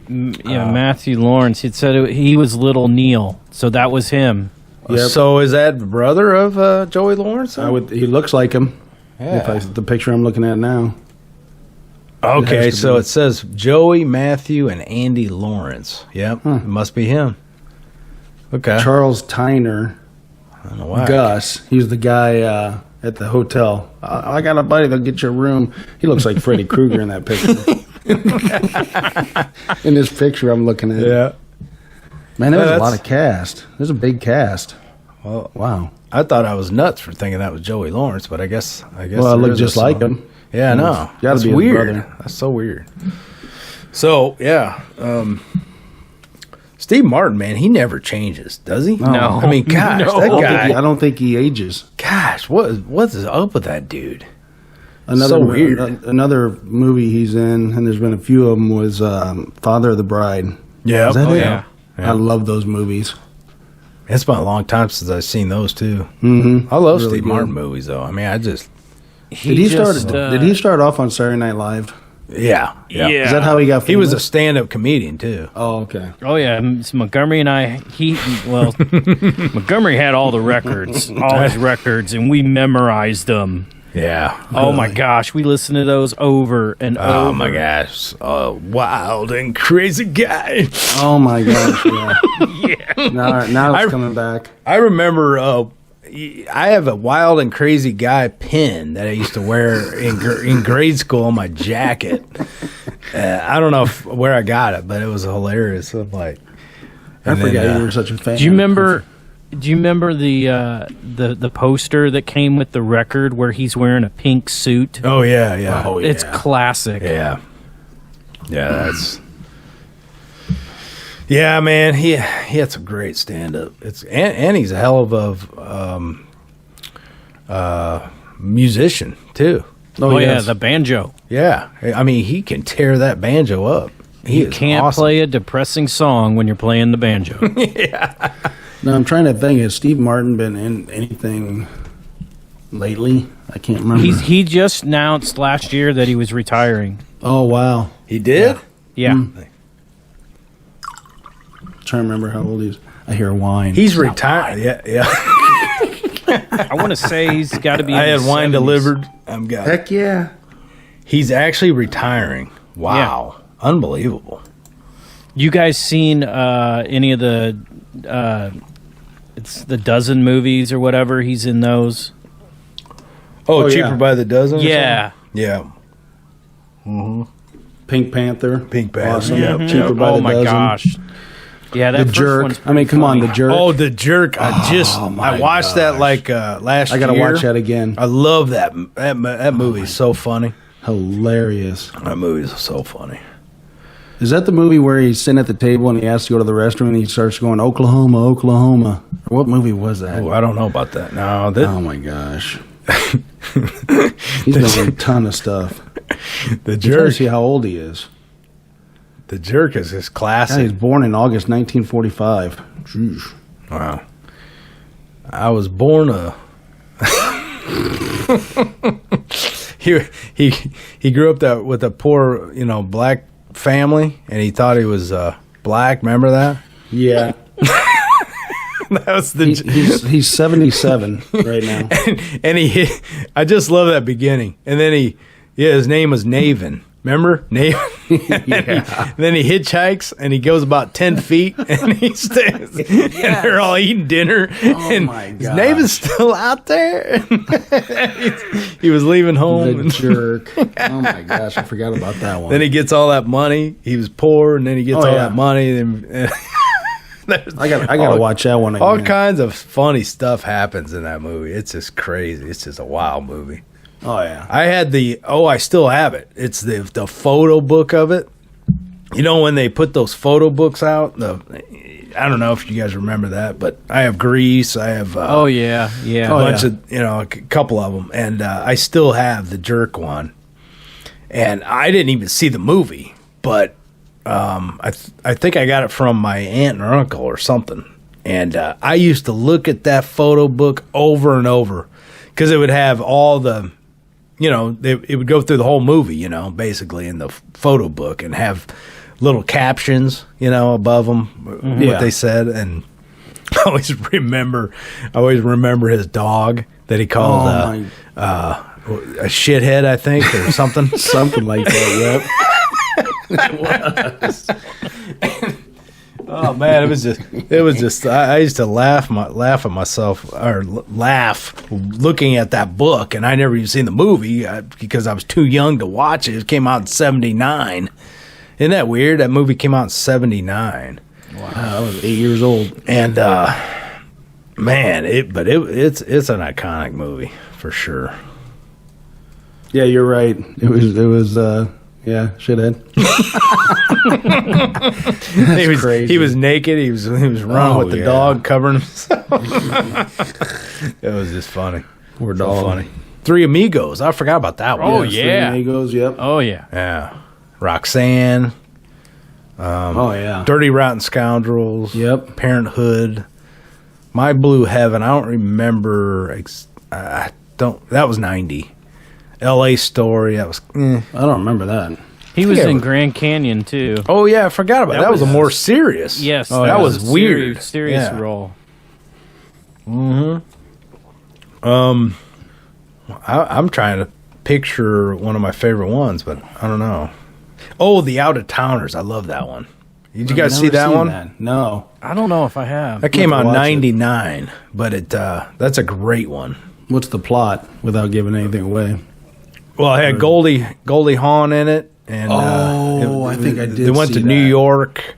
Matthew Lawrence. It said he was little Neal, so that was him.
Yep.
So is that the brother of Joey Lawrence?
He looks like him.
Yeah.
The picture I'm looking at now.
Okay,
It has to
so
be.
it says Joey, Matthew, and Andy Lawrence. Yep, it must be him. Okay.
Charles Tyner.
I don't know why.
Gus. He's the guy at the hotel. I got a buddy that'll get you a room. He looks like Freddy Krueger in that picture. In this picture I'm looking at.
Yeah.
Man, there's a lot of cast. There's a big cast.
Well,
wow.
I thought I was nuts for thinking that was Joey Lawrence, but I guess.
Well, I look just like him.
Yeah, I know.
That's
weird. That's so weird. So yeah, Steve Martin, man, he never changes, does he?
No.
I mean, gosh, that guy.
I don't think he ages.
Gosh, what's up with that dude?
Another
so weird.
Another movie he's in, and there's been a few of them, was Father of the Bride.
Yeah.
Is that it?
Yeah.
I love those movies.
It's been a long time since I've seen those too.
Mm-hmm.
I love
Really
Steve
good.
Martin movies, though. I mean,
Did he start off on Saturday Night Live?
Yeah.
Is that how he got famous?
He was a stand-up comedian too.
Oh, okay.
Oh yeah, so Montgomery and I. Montgomery had all the records, all his records, and we memorized them.
Yeah.
Oh my gosh, we listened to those over and over.
Oh my gosh, a wild and crazy guy.
Oh my gosh, yeah. Now it's coming back.
I remember I have a wild and crazy guy pin that I used to wear in grade school on my jacket. I don't know where I got it, but it was hilarious. I'm like,
I forgot you were such a fan.
Do you remember the poster that came with the record where he's wearing a pink suit?
Oh yeah.
Oh, yeah.
It's classic.
Yeah, that's. Yeah, man, he had some great stand-up. And he's a hell of a musician too.
Oh yeah, the banjo.
Yeah, I mean he can tear that banjo up.
You can't
awesome.
play a depressing song when you're playing the banjo.
Yeah.
Now I'm trying to think. Has Steve Martin been in anything lately? I can't remember.
He just announced last year that he was retiring.
Oh wow,
He did?
Yeah.
trying to remember how old he is. I hear wine.
He's retired. Yeah.
I want to say he's got to be.
I
in
had
his
wine
70s.
delivered. I'm got.
Heck yeah.
He's actually retiring. Wow. Unbelievable.
You guys seen any of the? It's the dozen movies or whatever. He's in those.
Oh, Cheaper
yeah.
by the Dozen? or
Yeah.
something? Yeah.
Pink Panther.
Pink Panther.
Awesome.
Yeah.
Cheaper by
Oh
the
my
dozen.
gosh. Yeah, that
The
first
Jerk.
one's
I mean, come on,
funny.
The Jerk.
Oh, The Jerk. I watched that like last year.
I gotta watch that again.
I love that. That movie's so funny.
Hilarious.
That movie's so funny.
Is that the movie where he's sitting at the table and he has to go to the restroom and he starts going, Oklahoma, Oklahoma? Or what movie was that?
Oh, I don't know about that. No,
Oh my gosh. He's done a ton of stuff.
The
You
Jerk.
see how old he is.
The Jerk is his
Yeah,
classic.
he's born in August 1945. Jeez.
Wow. I was born he grew up with a poor, black family, and he thought he was black. Remember that?
Yeah.
That was the
He's 77 right now.
and I just love that beginning. And then his name was Navin. Remember? Navin? Then he hitchhikes and he goes about 10 feet and he stays. And they're all eating dinner.
Oh
and
my
is
gosh.
Navin's still out there? He was leaving home.
The Jerk. Oh my gosh, I forgot about that one.
Then he gets all that money. He was poor, and then he gets all that money. And
I gotta watch that one again.
all kinds of funny stuff happens in that movie. It's just crazy. It's just a wild movie.
Oh yeah.
I had I still have it. It's the photo book of it. You know when they put those photo books out? I don't know if you guys remember that, but I have Grease. I have
Oh yeah.
a bunch of a couple of them, and I still have the Jerk one. And I didn't even see the movie, but I think I got it from my aunt or uncle or something. And I used to look at that photo book over and over because it would have all the, it would go through the whole movie, basically in the photo book and have little captions, above them, what they said. And I always remember his dog that he called a shithead, I think, or something.
Something like that, yep.
Oh man, it was just. I used to laugh at myself, or laugh looking at that book, and I never even seen the movie because I was too young to watch it. It came out in '79. Isn't that weird? That movie came out in '79.
Wow, I was 8 years old.
And man, it's an iconic movie for sure.
Yeah, you're right. It was yeah, shithead.
He was naked. He was running with the dog, covering himself. It was just funny.
Poor dog.
So funny. Three Amigos. I forgot about that one.
Oh,
Yes,
yeah.
Three Amigos, yep.
Oh yeah.
Yeah. Roxanne.
Oh, yeah.
Dirty Rotten Scoundrels.
Yep.
Parenthood. My Blue Heaven. I don't remember. That was 90. L.A. Story. That was.
I don't remember that.
He was
Yeah.
in Grand Canyon too.
Oh yeah, I forgot about that. That was a more serious.
Yes,
that was
a
weird.
Serious
Yeah.
role.
I'm trying to picture one of my favorite ones, but I don't know. Oh, The Out of Towners. I love that one. Did you guys see that one?
No.
I don't know if I have.
That came out in
watch it.
99, but that's a great one.
What's the plot without giving anything away?
Well, it had Goldie Hawn in it, and
I think I did
They went
see
to New
that.
York,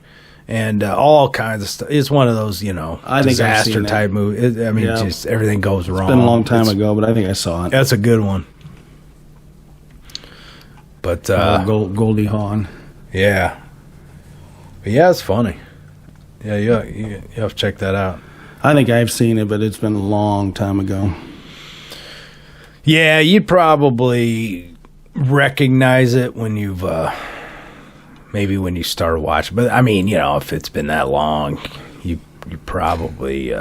and all kinds of stuff. It's one of those,
I think I've
disaster
seen that.
type movies.
Yeah.
Just everything goes wrong.
It's been a long time ago, but I think I saw it.
That's a good one. But
Goldie Hawn.
yeah, but yeah, it's funny. Yeah, you have to check that out.
I think I've seen it, but it's been a long time ago.
Yeah, you'd probably recognize it when you've maybe when you start watching. But I mean, if it's been that long, you probably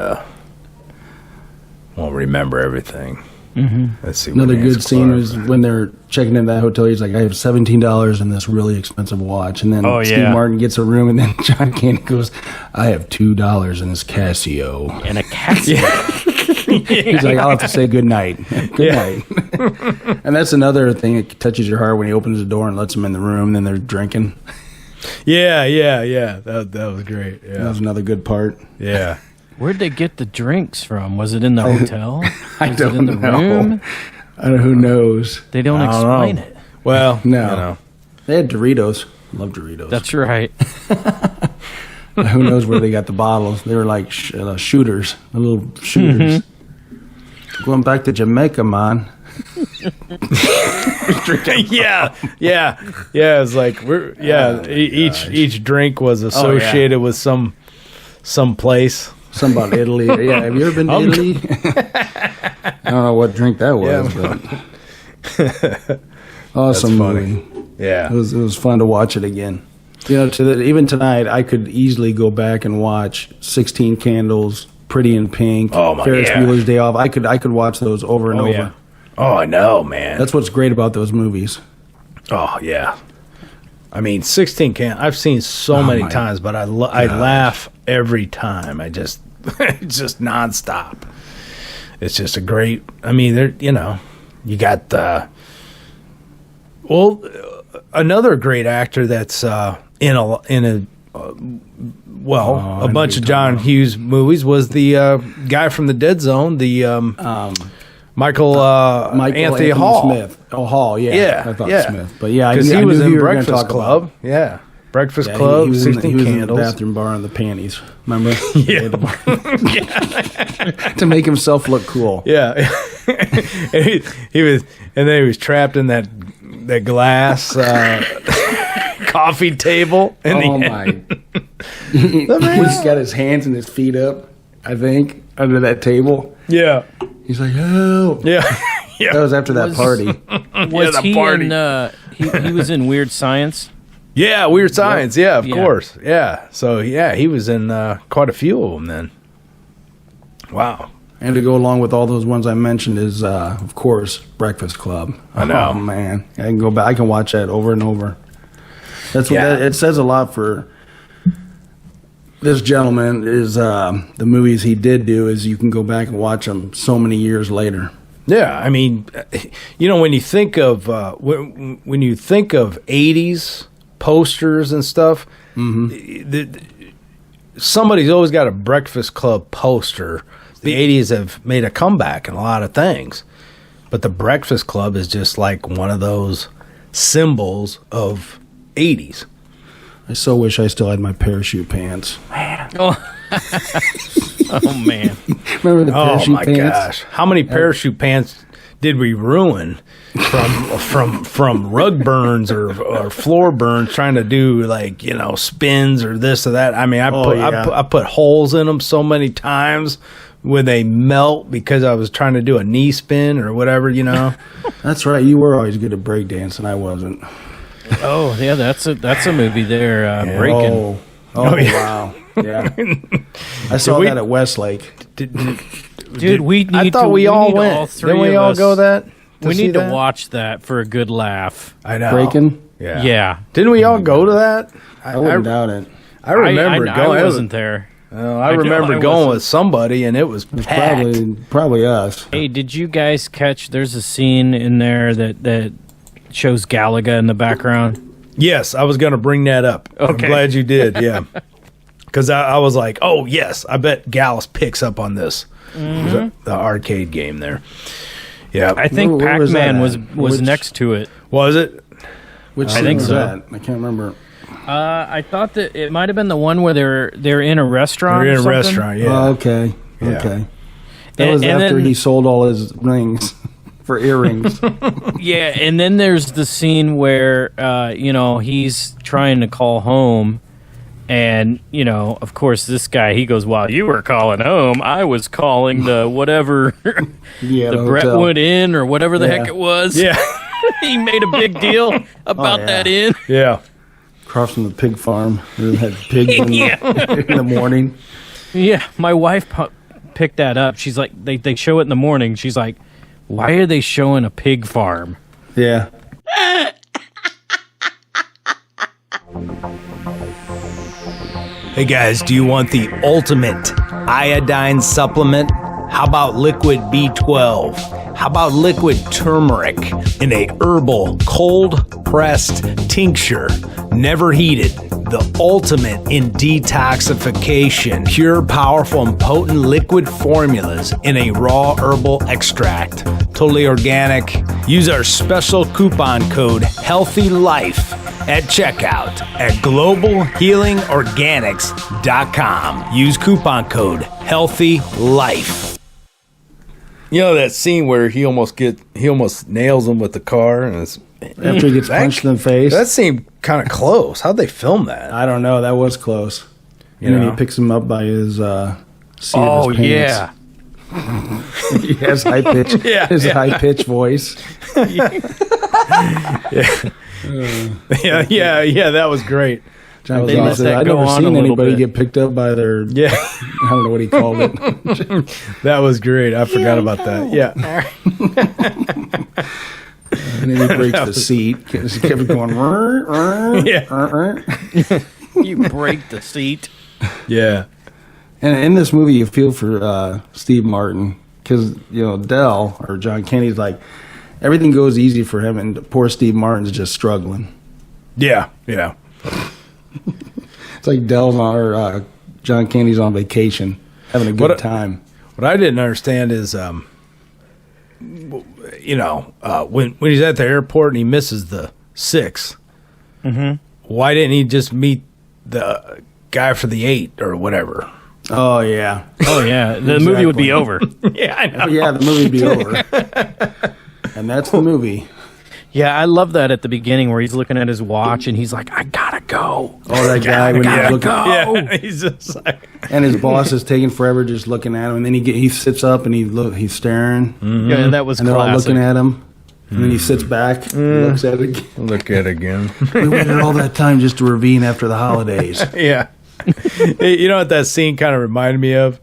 won't remember everything. Mm-hmm. Let's see.
Another good scene is when they're checking in that hotel. He's like, I have $17 in this really expensive watch. And then Steve Martin gets a room, and then John Candy goes, I have $2 in this Casio.
And a Casio.
He's like, I'll have to say good night. Good night. And that's another thing that touches your heart when he opens the door and lets them in the room, and then they're drinking.
Yeah. That was great. Yeah.
That was another good part.
Yeah.
Where'd they get the drinks from? Was it in the hotel?
I
Was
don't
it in the
know.
room?
I don't know. Who knows?
They don't
I don't
explain
know.
it.
Well,
No. They had Doritos. Love Doritos.
That's right.
Who knows where they got the bottles? They were like shooters, the little shooters. Going back to Jamaica, man.
yeah. It's like each drink was associated with some place.
Something about Italy. Yeah, have you ever been to Italy? I don't know what drink that was, but awesome movie.
Yeah.
It was fun to watch it again. Even tonight, I could easily go back and watch 16 Candles, Pretty in Pink, Ferris Bueller's Day Off. I could watch those over and over.
Yeah. Oh, I know, man.
That's what's great about those movies.
Oh, yeah. I mean, 16 can. I've seen so many times, but I laugh every time. It's just nonstop. It's just a great. I mean, you got another great actor that's in a bunch of John Hughes movies was the guy from the Dead Zone, the Michael Anthony Hall.
Smith. Oh, Hall, yeah.
Yeah,
I thought
yeah.
Smith. But yeah,
Because
I
he
knew
was
who
in
you were gonna
Breakfast
talk
Club.
about.
Yeah. Breakfast
Yeah,
Club,
he was
16
in the
Candles.
bathroom bar on the panties. Remember?
Yeah.
To make himself look cool.
Yeah. and he was, and then he was trapped in that glass coffee table.
My. He's got his hands and his feet up, I think, under that table.
Yeah.
He's like, help.
Yeah. Yeah.
That was after that party.
Was
the
he
party.
in? He was in Weird Science.
Yeah, Weird Science. Yeah, of
Yeah.
course. Yeah. So, yeah, he was in quite a few of them then. Wow.
And to go along with all those ones I mentioned is, of course, Breakfast Club.
I know.
Oh, man. I can go back. I can watch that over and over. That's what it says a lot for this gentleman is the movies he did do is you can go back and watch them so many years later.
Yeah, I mean, when you think of when you think of 80s posters and stuff, somebody's always got a Breakfast Club poster. The 80s have made a comeback in a lot of things, but the Breakfast Club is just like one of those symbols of 80s.
I so wish I still had my parachute pants.
Man, Yeah.
Oh man.
Remember the
Oh
parachute
my
pants?
gosh! How many parachute pants did we ruin from rug burns or floor burns trying to do like spins or this or that? I mean, I put holes in them so many times when they melt because I was trying to do a knee spin or whatever.
That's right. You were always good at breakdancing. I wasn't.
Oh yeah, that's a movie there. Breaking.
Oh wow. Yeah. I saw that at Westlake.
Dude, we need
I thought
to,
we all
need
went.
all three
Didn't we
of
all
us-
go that?
We
see
need to
that?
watch that for a good laugh.
I know.
Breaking?
Yeah.
Yeah.
Didn't we all go to that?
I wouldn't doubt it.
I remember going.
I wasn't there.
I remember going with somebody, and it was packed.
Probably us.
Hey, did you guys catch? There's a scene in there that shows Galaga in the background.
Yes, I was going to bring that up.
Okay.
I'm glad you did. Yeah, because I was like, oh yes, I bet Gallas picks up on this. The arcade game there. Yeah,
I think
Where was
Pac-Man
that
was
at?
next to it.
was it?
Which
I
scene
think
was
so.
that? I can't remember.
I thought that it might have been the one where they're in a restaurant.
We're in
or
a
something.
restaurant. Yeah.
Oh, okay.
Yeah.
Okay. That was
And
after
then-
he sold all his rings for earrings.
Yeah, and then there's the scene where he's trying to call home, and of course this guy, he goes, "While you were calling home, I was calling the whatever,
Yeah,
the
hotel.
Brentwood Inn or whatever the
Yeah.
heck it was."
Yeah.
He made a big deal about
yeah.
that inn.
Yeah.
Across from the pig farm. They had pigs in,
Yeah.
in the morning.
Yeah, my wife picked that up. She's like, they show it in the morning. She's like, why are they showing a pig farm?
Yeah.
Hey guys, do you want the ultimate iodine supplement? How about liquid B12? How about liquid turmeric in a herbal cold pressed tincture, never heated? The ultimate in detoxification. Pure, powerful, and potent liquid formulas in a raw herbal extract. Totally organic. Use our special coupon code HEALTHYLIFE at checkout at globalhealingorganics.com. Use coupon code HEALTHYLIFE. You know that scene where he almost nails him with the car, and it's,
After he gets punched in the face.
that seemed kind of close. How'd they film that?
I don't know. That was close.
You
And then
know?
he picks him up by his seat
Oh,
of his
yeah.
pants. He has high pitch. His high pitched voice.
Yeah, that was great.
John
They
Hughes
let
said,
that
I've
go
never
on a
seen
little
anybody
bit.
get picked up by their.
Yeah,
I don't know what he called it.
that was great. I forgot about that. Yeah,
And then he breaks the seat. He kept going.
Yeah.
You break the seat.
yeah,
And in this movie, you feel for Steve Martin because Dell or John Candy's like everything goes easy for him, and poor Steve Martin's just struggling.
yeah.
It's like Dell's or John Candy's on vacation, having a good time.
What I didn't understand is, when he's at the airport and he misses the 6, why didn't he just meet the guy for the 8 or whatever?
Oh yeah,
Oh, yeah. The movie would be over.
Yeah, I know.
yeah. The movie'd be over, and that's the movie.
Yeah, I love that at the beginning where he's looking at his watch and he's like, I gotta go.
Oh, that guy when he's looking,
Yeah, he's just like,
and his boss is taking forever just looking at him, and then he sits up and he's staring,
Yeah, that was
and they're all
classic.
looking at him, and then he sits back, and looks at it again.
look at it again.
We waited all that time just to ravine after the holidays.
Yeah. Hey, you know what that scene kind of reminded me of?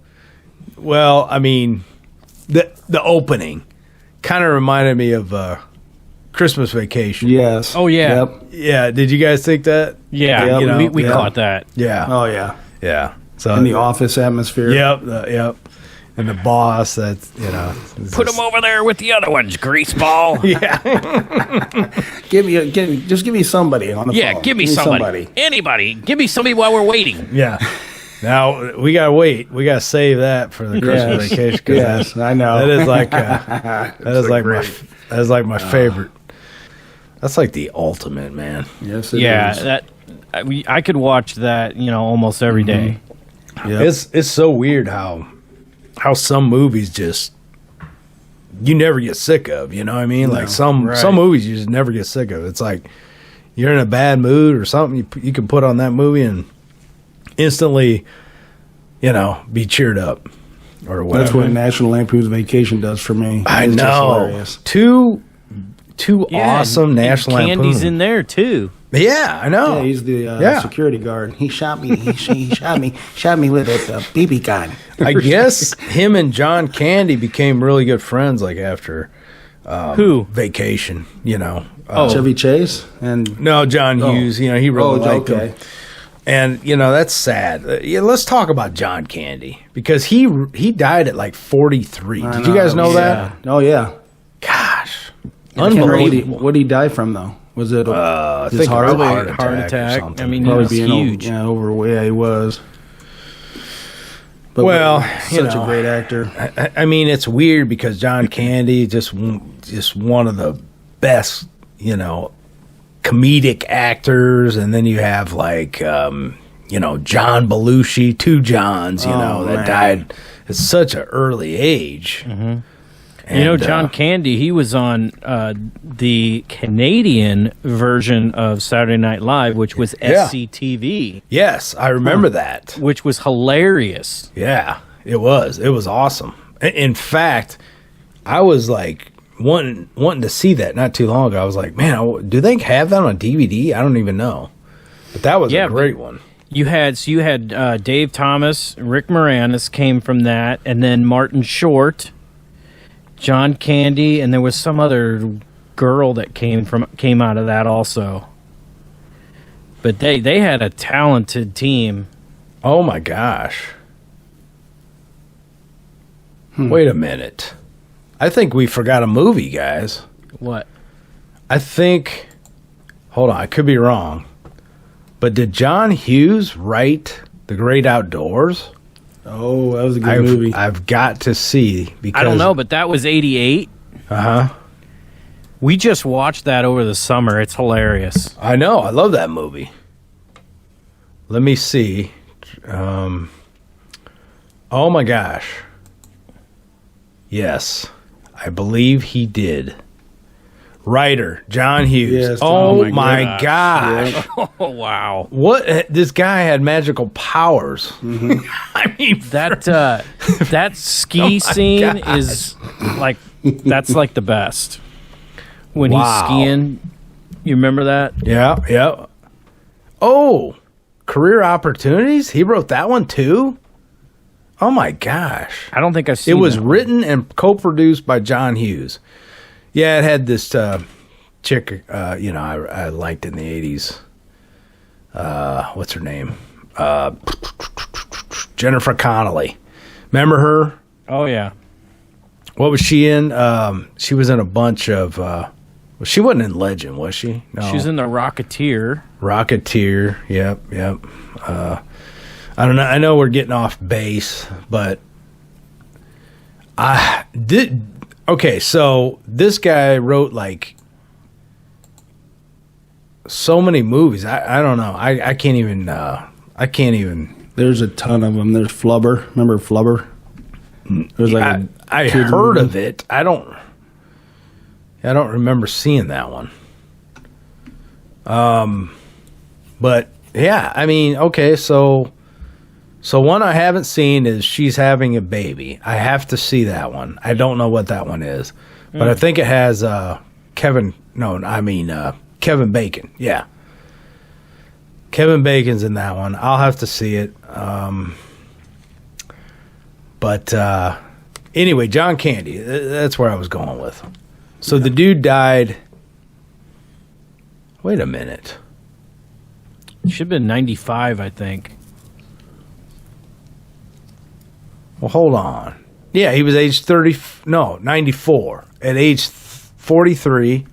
Well, I mean, the opening kind of reminded me of Christmas Vacation.
Yes.
Oh, yeah.
Yep.
Yeah, did you guys think that?
Yeah,
Yep.
You know,
we
yeah.
caught that.
Yeah.
Oh yeah.
Yeah. So
In the office atmosphere.
Yep. Yep. And the boss, that's,
Put him over there with the other ones, greaseball.
Just give me somebody on the
Yeah,
phone.
give me somebody. Anybody. Give me somebody while we're waiting.
Yeah. Now we gotta wait. We gotta save that for the Christmas Vacation. 'Cause
Yes, I know.
that is like my favorite. That's like the ultimate, man.
Yes, it
Yeah,
is.
that I could watch that, almost every day.
It's so weird how some movies just you never get sick of. You know what I mean? Like some movies you just never get sick of. It's like you're in a bad mood or something. You can put on that movie and instantly, be cheered up or whatever.
That's what National Lampoon's Vacation does for me.
I know. Two awesome National Lampoon.
Candy's in there too.
Yeah, I know.
Yeah, he's the security guard. He shot me. He shot me with a BB gun.
I guess him and John Candy became really good friends. Like after Vacation,
Chevy Chase and
John Hughes. He really liked him. And that's sad. Let's talk about John Candy because he died at like 43. Did you guys know that?
Oh yeah.
Gosh,
unbelievable. What did he die from though? Was it his
heart
attack? I mean,
probably
he was huge.
Overweight. Yeah, he was. But such a great actor.
I mean, it's weird because John Candy just one of the best, comedic actors, and then you have like John Belushi, two Johns, that died at such an early age.
Mm-hmm. And, John Candy, he was on the Canadian version of Saturday Night Live, which was SCTV.
Yes, I remember that.
Which was hilarious.
Yeah, it was. It was awesome. In fact, I was like wanting to see that not too long ago. I was like, man, do they have that on DVD? I don't even know. But that was a great one.
You had Dave Thomas, Rick Moranis came from that, and then Martin Short, John Candy, and there was some other girl that came out of that also. But they had a talented team.
Oh my gosh. Wait a minute. I think we forgot a movie, guys.
What?
I think hold on, I could be wrong. But did John Hughes write The Great Outdoors?
Oh, that was a good movie.
I've got to see because
I don't know, but that was 88. We just watched that over the summer. It's hilarious.
I know. I love that movie. Let me see. Oh my gosh. Yes, I believe he did. Writer John Hughes. Yes, oh my gosh!
Yeah. Oh wow!
What this guy had magical powers.
Mm-hmm.
I mean,
that ski scene is like that's like the best when he's skiing. You remember that?
Yeah. Oh, Career Opportunities. He wrote that one too. Oh my gosh!
I don't think I've seen
it. Was
that
written and co-produced by John Hughes. Yeah, it had this chick, I liked in the 80s. What's her name? Jennifer Connelly. Remember her?
Oh, yeah.
What was she in? She was in a bunch of... she wasn't in Legend, was she? No.
She was in The Rocketeer.
Yep. I don't know. I know we're getting off base, but I did... Okay, so this guy wrote like so many movies. I don't know. I can't even.
There's a ton of them. There's Flubber. Remember Flubber?
There's like I heard of it. I don't remember seeing that one. But yeah, I mean, okay, so one I haven't seen is She's Having a Baby. I have to see that one. I don't know what that one is. But I think it has Kevin Bacon. Yeah. Kevin Bacon's in that one. I'll have to see it. But anyway, John Candy. That's where I was going with. So the dude died. Wait a minute.
Should have been 95, I think.
Well, hold on. Yeah, he was age 94. At age 43.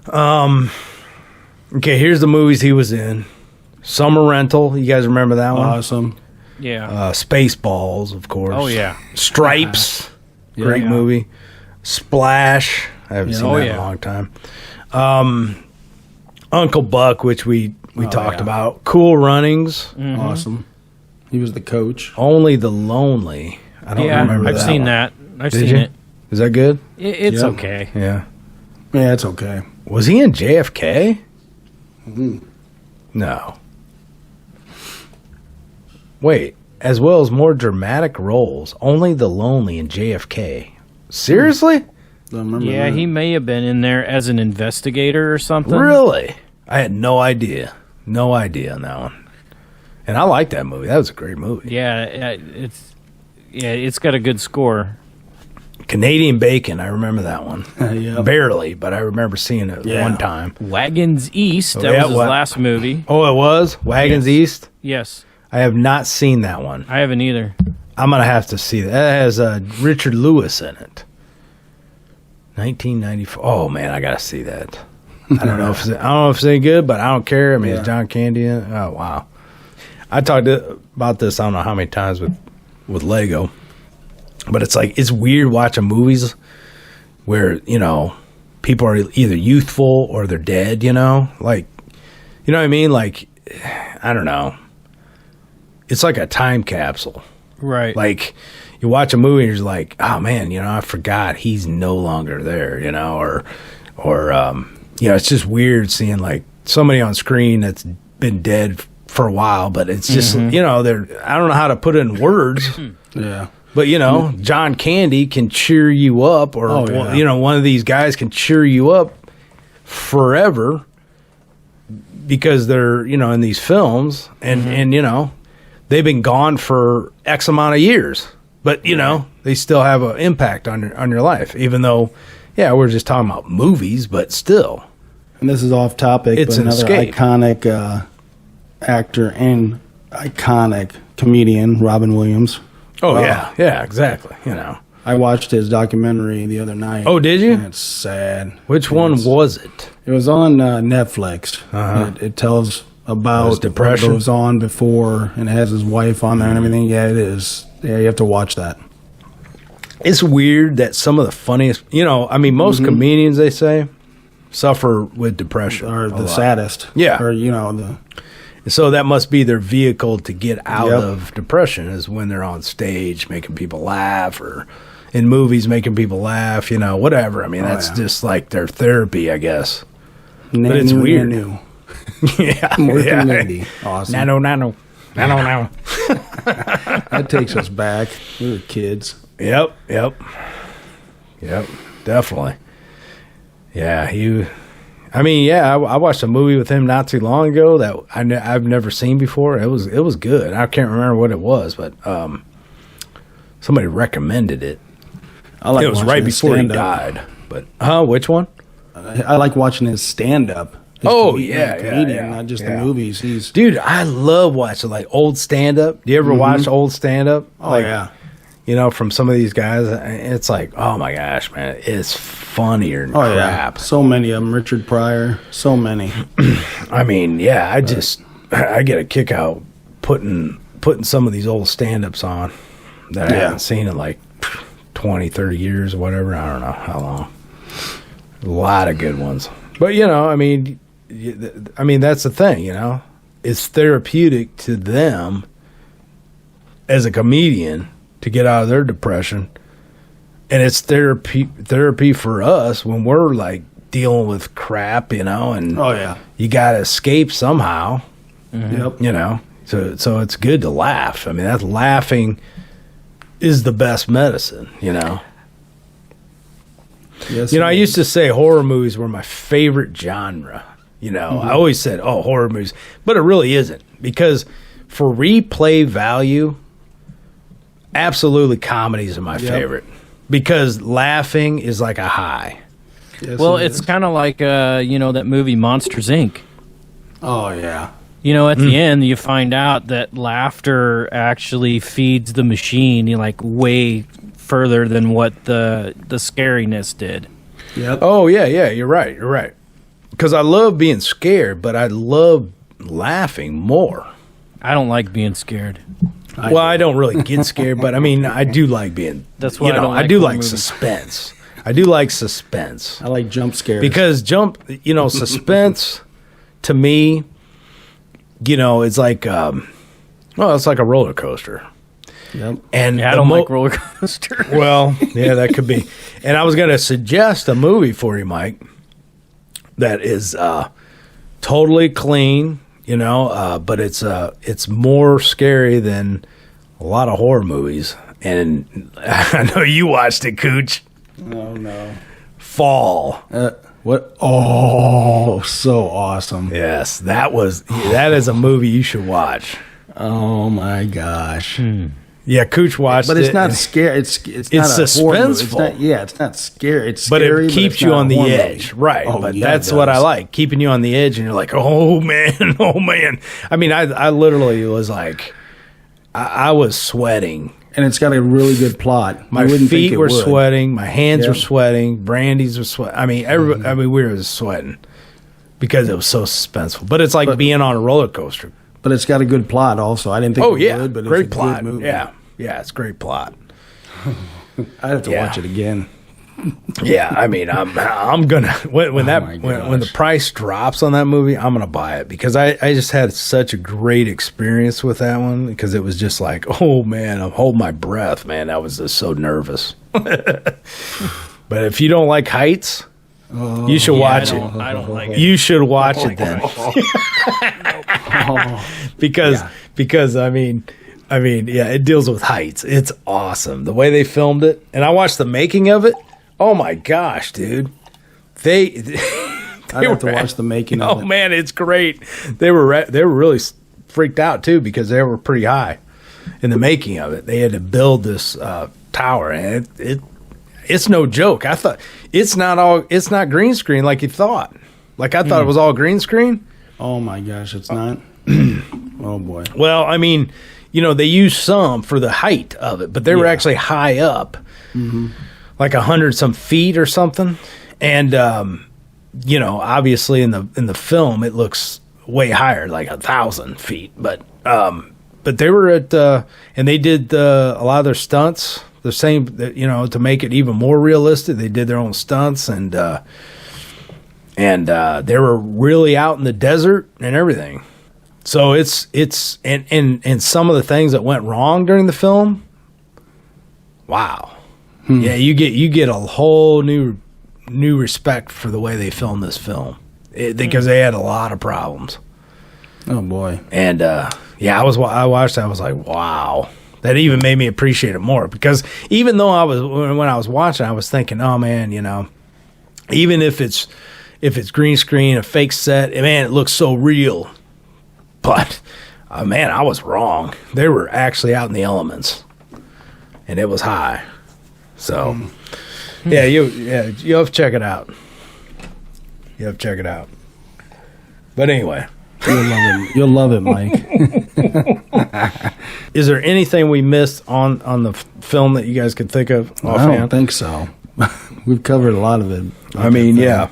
Okay, here's the movies he was in. Summer Rental. You guys remember that one?
Awesome.
Yeah.
Spaceballs, of course.
Oh, yeah.
Stripes. Great movie. Splash. I haven't seen that in a long time. Uncle Buck, which we we talked about. Cool Runnings.
Mm-hmm. Awesome. He was the coach.
Only the Lonely. I don't remember
I've seen that. I've seen it.
Is that good?
It's okay.
Yeah.
Yeah, it's okay.
Was he in JFK? No. Wait, as well as more dramatic roles, Only the Lonely in JFK. Seriously?
Don't remember
Yeah,
that.
he may have been in there as an investigator or something.
Really? I had no idea. No idea on that one. And I like that movie. That was a great movie.
Yeah, it's got a good score.
Canadian Bacon, I remember that one.
Yeah.
Barely, but I remember seeing it one time.
Wagons East, that was his last movie.
Oh, it was? Wagons East?
Yes.
I have not seen that one.
I haven't either.
I'm going to have to see that. It has Richard Lewis in it. 1994. Oh, man, I got to see that. I don't know if it's any good, but I don't care. I mean, it's John Candy in it. Oh, wow. I talked about this I don't know how many times with Lago. But it's like, it's weird watching movies where, people are either youthful or they're dead, Like, you know what I mean? Like, I don't know. It's like a time capsule.
Right.
Like, you watch a movie and you're like, oh, man, I forgot he's no longer there, or it's just weird seeing, like, somebody on screen that's been dead for a while, but it's just, I don't know how to put it in words.
Yeah.
But, John Candy can cheer you up, or, one of these guys can cheer you up forever because they're, in these films, and they've been gone for X amount of years. But, they still have an impact on your life, even though, we're just talking about movies, but still.
And this is off topic,
It's
but
an
another
escape.
iconic actor and iconic comedian, Robin Williams.
Oh, yeah, exactly,
I watched his documentary the other night.
Oh, did you?
And it's sad.
Which one was it?
It was on Netflix. It tells about
His depression?
what goes on before, and it has his wife on there and everything. Yeah, it is. Yeah, you have to watch that.
It's weird that some of the funniest, most comedians, they say, suffer with depression.
Or
a
the
lot.
saddest.
Yeah.
Or, the...
So that must be their vehicle to get out of depression, is when they're on stage making people laugh, or in movies making people laugh, whatever. I mean, that's just like their therapy, I guess. But it's weird. Yeah.
More community. Awesome.
Nano.
That takes us back. We were kids.
Yep, definitely. Yeah, I watched a movie with him not too long ago that I've never seen before. It was good. I can't remember what it was, but somebody recommended it. It was right before he died. But which one?
I like watching his stand-up. Comedian, not just the movies.
Dude, I love watching like old stand-up. Do you ever watch old stand-up?
Oh, yeah.
From some of these guys, it's like, oh my gosh, man, it's funnier than crap.
Yeah. So many of them. Richard Pryor, so many.
I mean, I get a kick out putting some of these old stand-ups on that I haven't seen in like 20, 30 years or whatever. I don't know how long. A lot of good ones. But, that's the thing, It's therapeutic to them as a comedian to get out of their depression. And it's therapy for us when we're, like, dealing with crap, and you got to escape somehow.
Yep.
So it's good to laugh. I mean, that's laughing is the best medicine,
Yes,
I used to say horror movies were my favorite genre. I always said, oh, horror movies. But it really isn't. Because for replay value, absolutely comedies are my favorite. Because laughing is like a high.
Yes,
Well, it's kind of like, that movie Monsters, Inc.
Oh, yeah.
At the end, you find out that laughter actually feeds the machine, way further than what the scariness did.
Yep.
Oh, yeah, you're right. Because I love being scared, but I love laughing more.
I don't like being scared.
I don't really get scared, but I mean, I do like being.
That's why I don't like
I do
horror
like
movies.
suspense. I do like suspense.
I like jump scares.
Because suspense to me it's like, it's like a roller coaster.
Yep.
And
I don't like roller coasters.
Well, yeah, that could be. And I was going to suggest a movie for you, Mike, that is totally clean, but it's more scary than a lot of horror movies. And I know you watched it, Cooch.
Oh, no.
Fall.
What? Oh, so awesome.
Yes, that is a movie you should watch.
Oh, my gosh.
Yeah, Cooch watched it.
But it's not scary. It's not
suspenseful.
a horror movie. It's not scary. It's
but
scary,
it keeps you on the edge. Right.
Oh,
but
yeah,
that's what I like, keeping you on the edge. And you're like, oh, man, oh, man. I mean, I literally was like, I was sweating.
And it's got a really good plot.
My feet were sweating. My hands were sweating. Brandy's were sweating. I mean, we were sweating because it was so suspenseful. But it's like being on a roller coaster.
But it's got a good plot also. I didn't think it would, but
great
it's a
plot.
good movie.
Yeah, it's great plot.
I'd have to watch it again.
Yeah, I mean, I'm gonna when the price drops on that movie, I'm gonna buy it because I just had such a great experience with that one because it was just like, oh man, I'm holding my breath, man. I was just so nervous. But if you don't like heights, you should watch it.
I don't like it.
You should watch it then. Because I mean, yeah, it deals with heights. It's awesome the way they filmed it, and I watched the making of it. Oh my gosh, dude! I'd
have to watch the making of it.
Oh man, it's great. They were really freaked out too because they were pretty high in the making of it. They had to build this tower, and it's no joke. I thought it's not green screen like you thought. Like I thought it was all green screen.
Oh my gosh, it's not. Oh boy.
Well, I mean, they used some for the height of it, but they were actually high up, like 100 feet or something. And obviously in the film it looks way higher, like 1,000 feet. But they were at and they did a lot of their stunts the same. To make it even more realistic, they did their own stunts and they were really out in the desert and everything. So it's and some of the things that went wrong during the film. Wow. Yeah, you get a whole new respect for the way they filmed this film because they had a lot of problems.
Oh boy. And
I watched it, I was like, wow. That even made me appreciate it more because even though when I was watching, I was thinking, oh man, even if it's green screen, a fake set, man, it looks so real. But, man, I was wrong. They were actually out in the elements, and it was high. So, you have to check it out. You have to check it out. But anyway.
You'll love it, Mike.
Is there anything we missed on the film that you guys could think of offhand?
I don't think so. We've covered a lot of it.
I mean, yeah.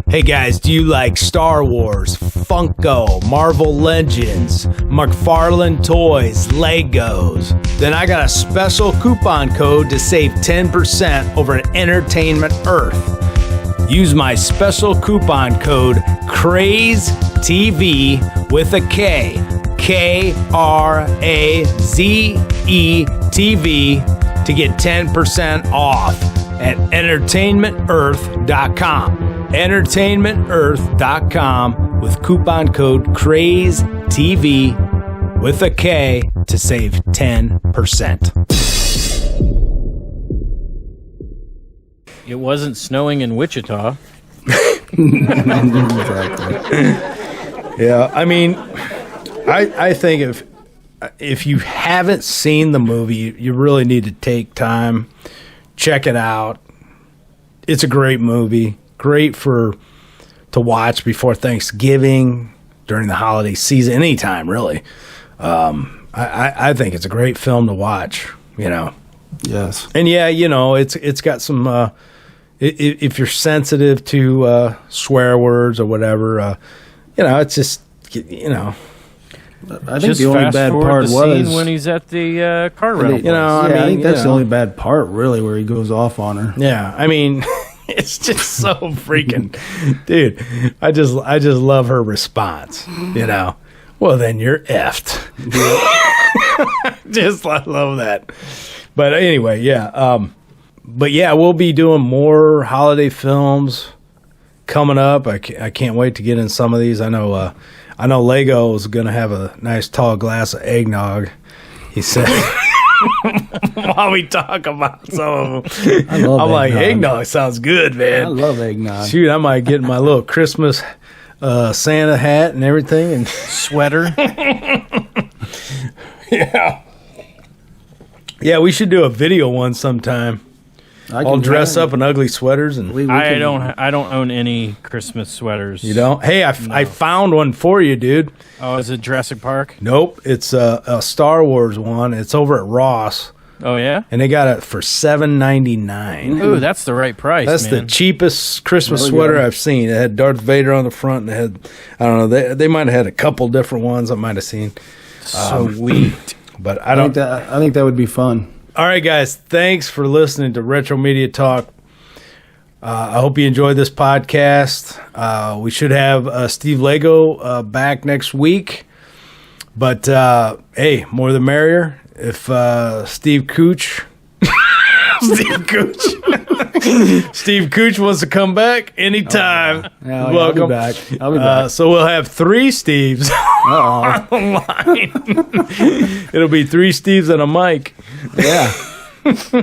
Hey guys, do you like Star Wars, Funko, Marvel Legends, McFarlane toys, Legos? Then I got a special coupon code to save 10% over at Entertainment Earth. Use my special coupon code CRAZETV with a K, KRAZETV to get 10% off at entertainmentearth.com. entertainmentearth.com with coupon code CRAZETV with a K to save 10%.
It wasn't snowing in Wichita.
Yeah, I mean, I think if you haven't seen the movie, you really need to take time, check it out. It's a great movie. Great to watch before Thanksgiving, during the holiday season, anytime really. I think it's a great film to watch.
Yes,
and yeah, it's got some. If you're sensitive to swear words or whatever, it's just
I think
just
the only bad part was
when he's at the car rental.
I think that's the only bad part, really, where he goes off on her.
Yeah, I mean, It's just so freaking, dude. I just love her response. You know, well then you're effed. Just I love that. But anyway, yeah. But yeah, we'll be doing more holiday films coming up. I can't wait to get in some of these. I know Lago is going to have a nice tall glass of eggnog. He said. While we talk about some of them, I'm like, eggnog sounds good, man.
I love eggnog.
Shoot, I might get my little Christmas Santa hat and everything and
sweater.
Yeah, we should do a video one sometime. I'll dress up in ugly sweaters and
I don't own any Christmas sweaters.
You don't? Hey, I found one for you, dude.
Oh, is it Jurassic Park?
Nope, it's a Star Wars one. It's over at Ross.
Oh yeah,
and they got it for $7.99.
Ooh, that's the right price.
That's
man.
the cheapest Christmas sweater I've seen. It had Darth Vader on the front, and it had, I don't know, they might have had a couple different ones I might have seen.
Sweet,
but
I think that would be fun.
All right, guys, thanks for listening to Retro Media Talk. I hope you enjoyed this podcast. We should have Steve Lago back next week. But, hey, more the merrier. If Steve Cooch Steve Cooch wants to come back anytime, welcome.
I'll be back.
So we'll have 3 Steves on the line. It'll be 3 Steves and a mic.
Yeah.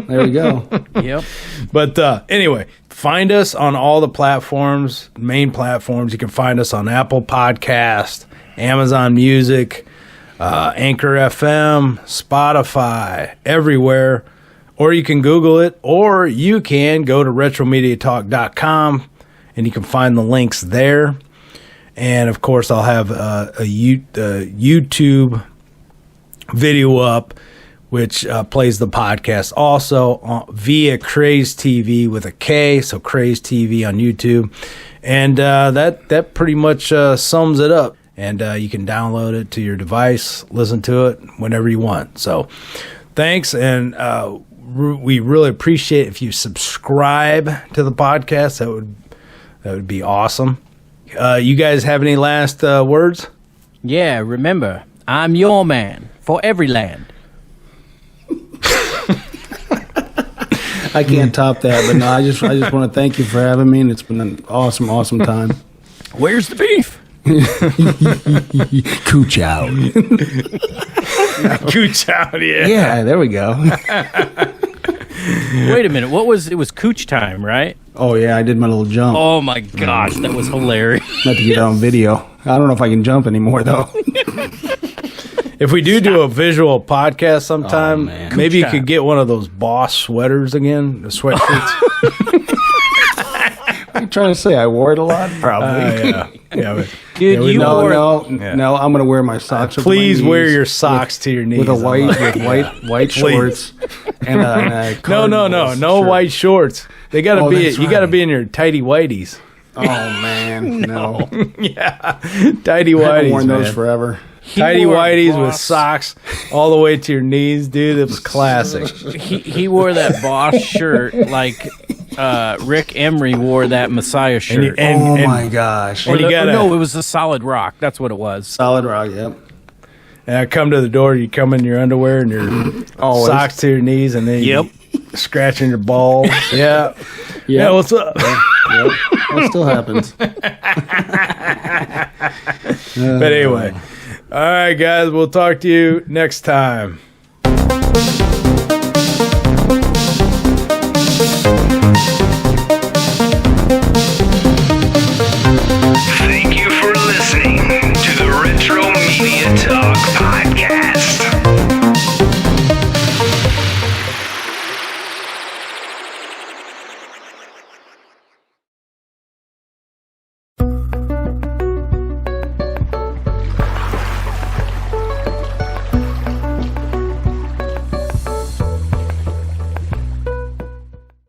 There we go.
Yep.
But anyway, find us on all the platforms, main platforms. You can find us on Apple Podcast, Amazon Music, Anchor FM, Spotify, everywhere. Or you can Google it, or you can go to retromediatalk.com and you can find the links there. And of course, I'll have a YouTube video up, which plays the podcast also via Craze TV with a K, so Craze TV on YouTube. And that pretty much sums it up. And you can download it to your device, listen to it whenever you want. So thanks, and we really appreciate if you subscribe to the podcast. That would be awesome. You guys have any last words?
Yeah, remember, I'm your man for every land.
I can't top that, but no, I just want to thank you for having me, and it's been an awesome time.
Where's the beef?
Cooch out.
Cooch out, yeah.
Yeah, there we go.
Wait a minute, it was Cooch time, right?
Oh yeah, I did my little jump.
Oh my gosh, that was hilarious.
Not to get on video. I don't know if I can jump anymore though.
If we do a visual podcast sometime, maybe you could get one of those Boss sweaters again, the sweatshirts.
What are you trying to say? I wore it a lot? Probably.
Yeah.
Dude,
No, I'm going to wear my socks.
Please wear your socks to your knees.
With white shorts. And a
no white shorts. They got to be. You got to be in your tighty whities.
Oh man, no.
Yeah, tighty whities.
I've worn those forever.
Tighty whities with socks all the way to your knees, dude. It was classic.
He wore that Boss shirt like Rick Emery wore that Messiah shirt.
My gosh!
It was the Solid Rock. That's what it was.
Solid Rock. Yep.
And I come to the door. You come in your underwear and your socks to your knees, and then you scratching your balls. Yeah. Yeah. What's up?
Yep. That still happens.
But anyway. All right, guys. We'll talk to you next time.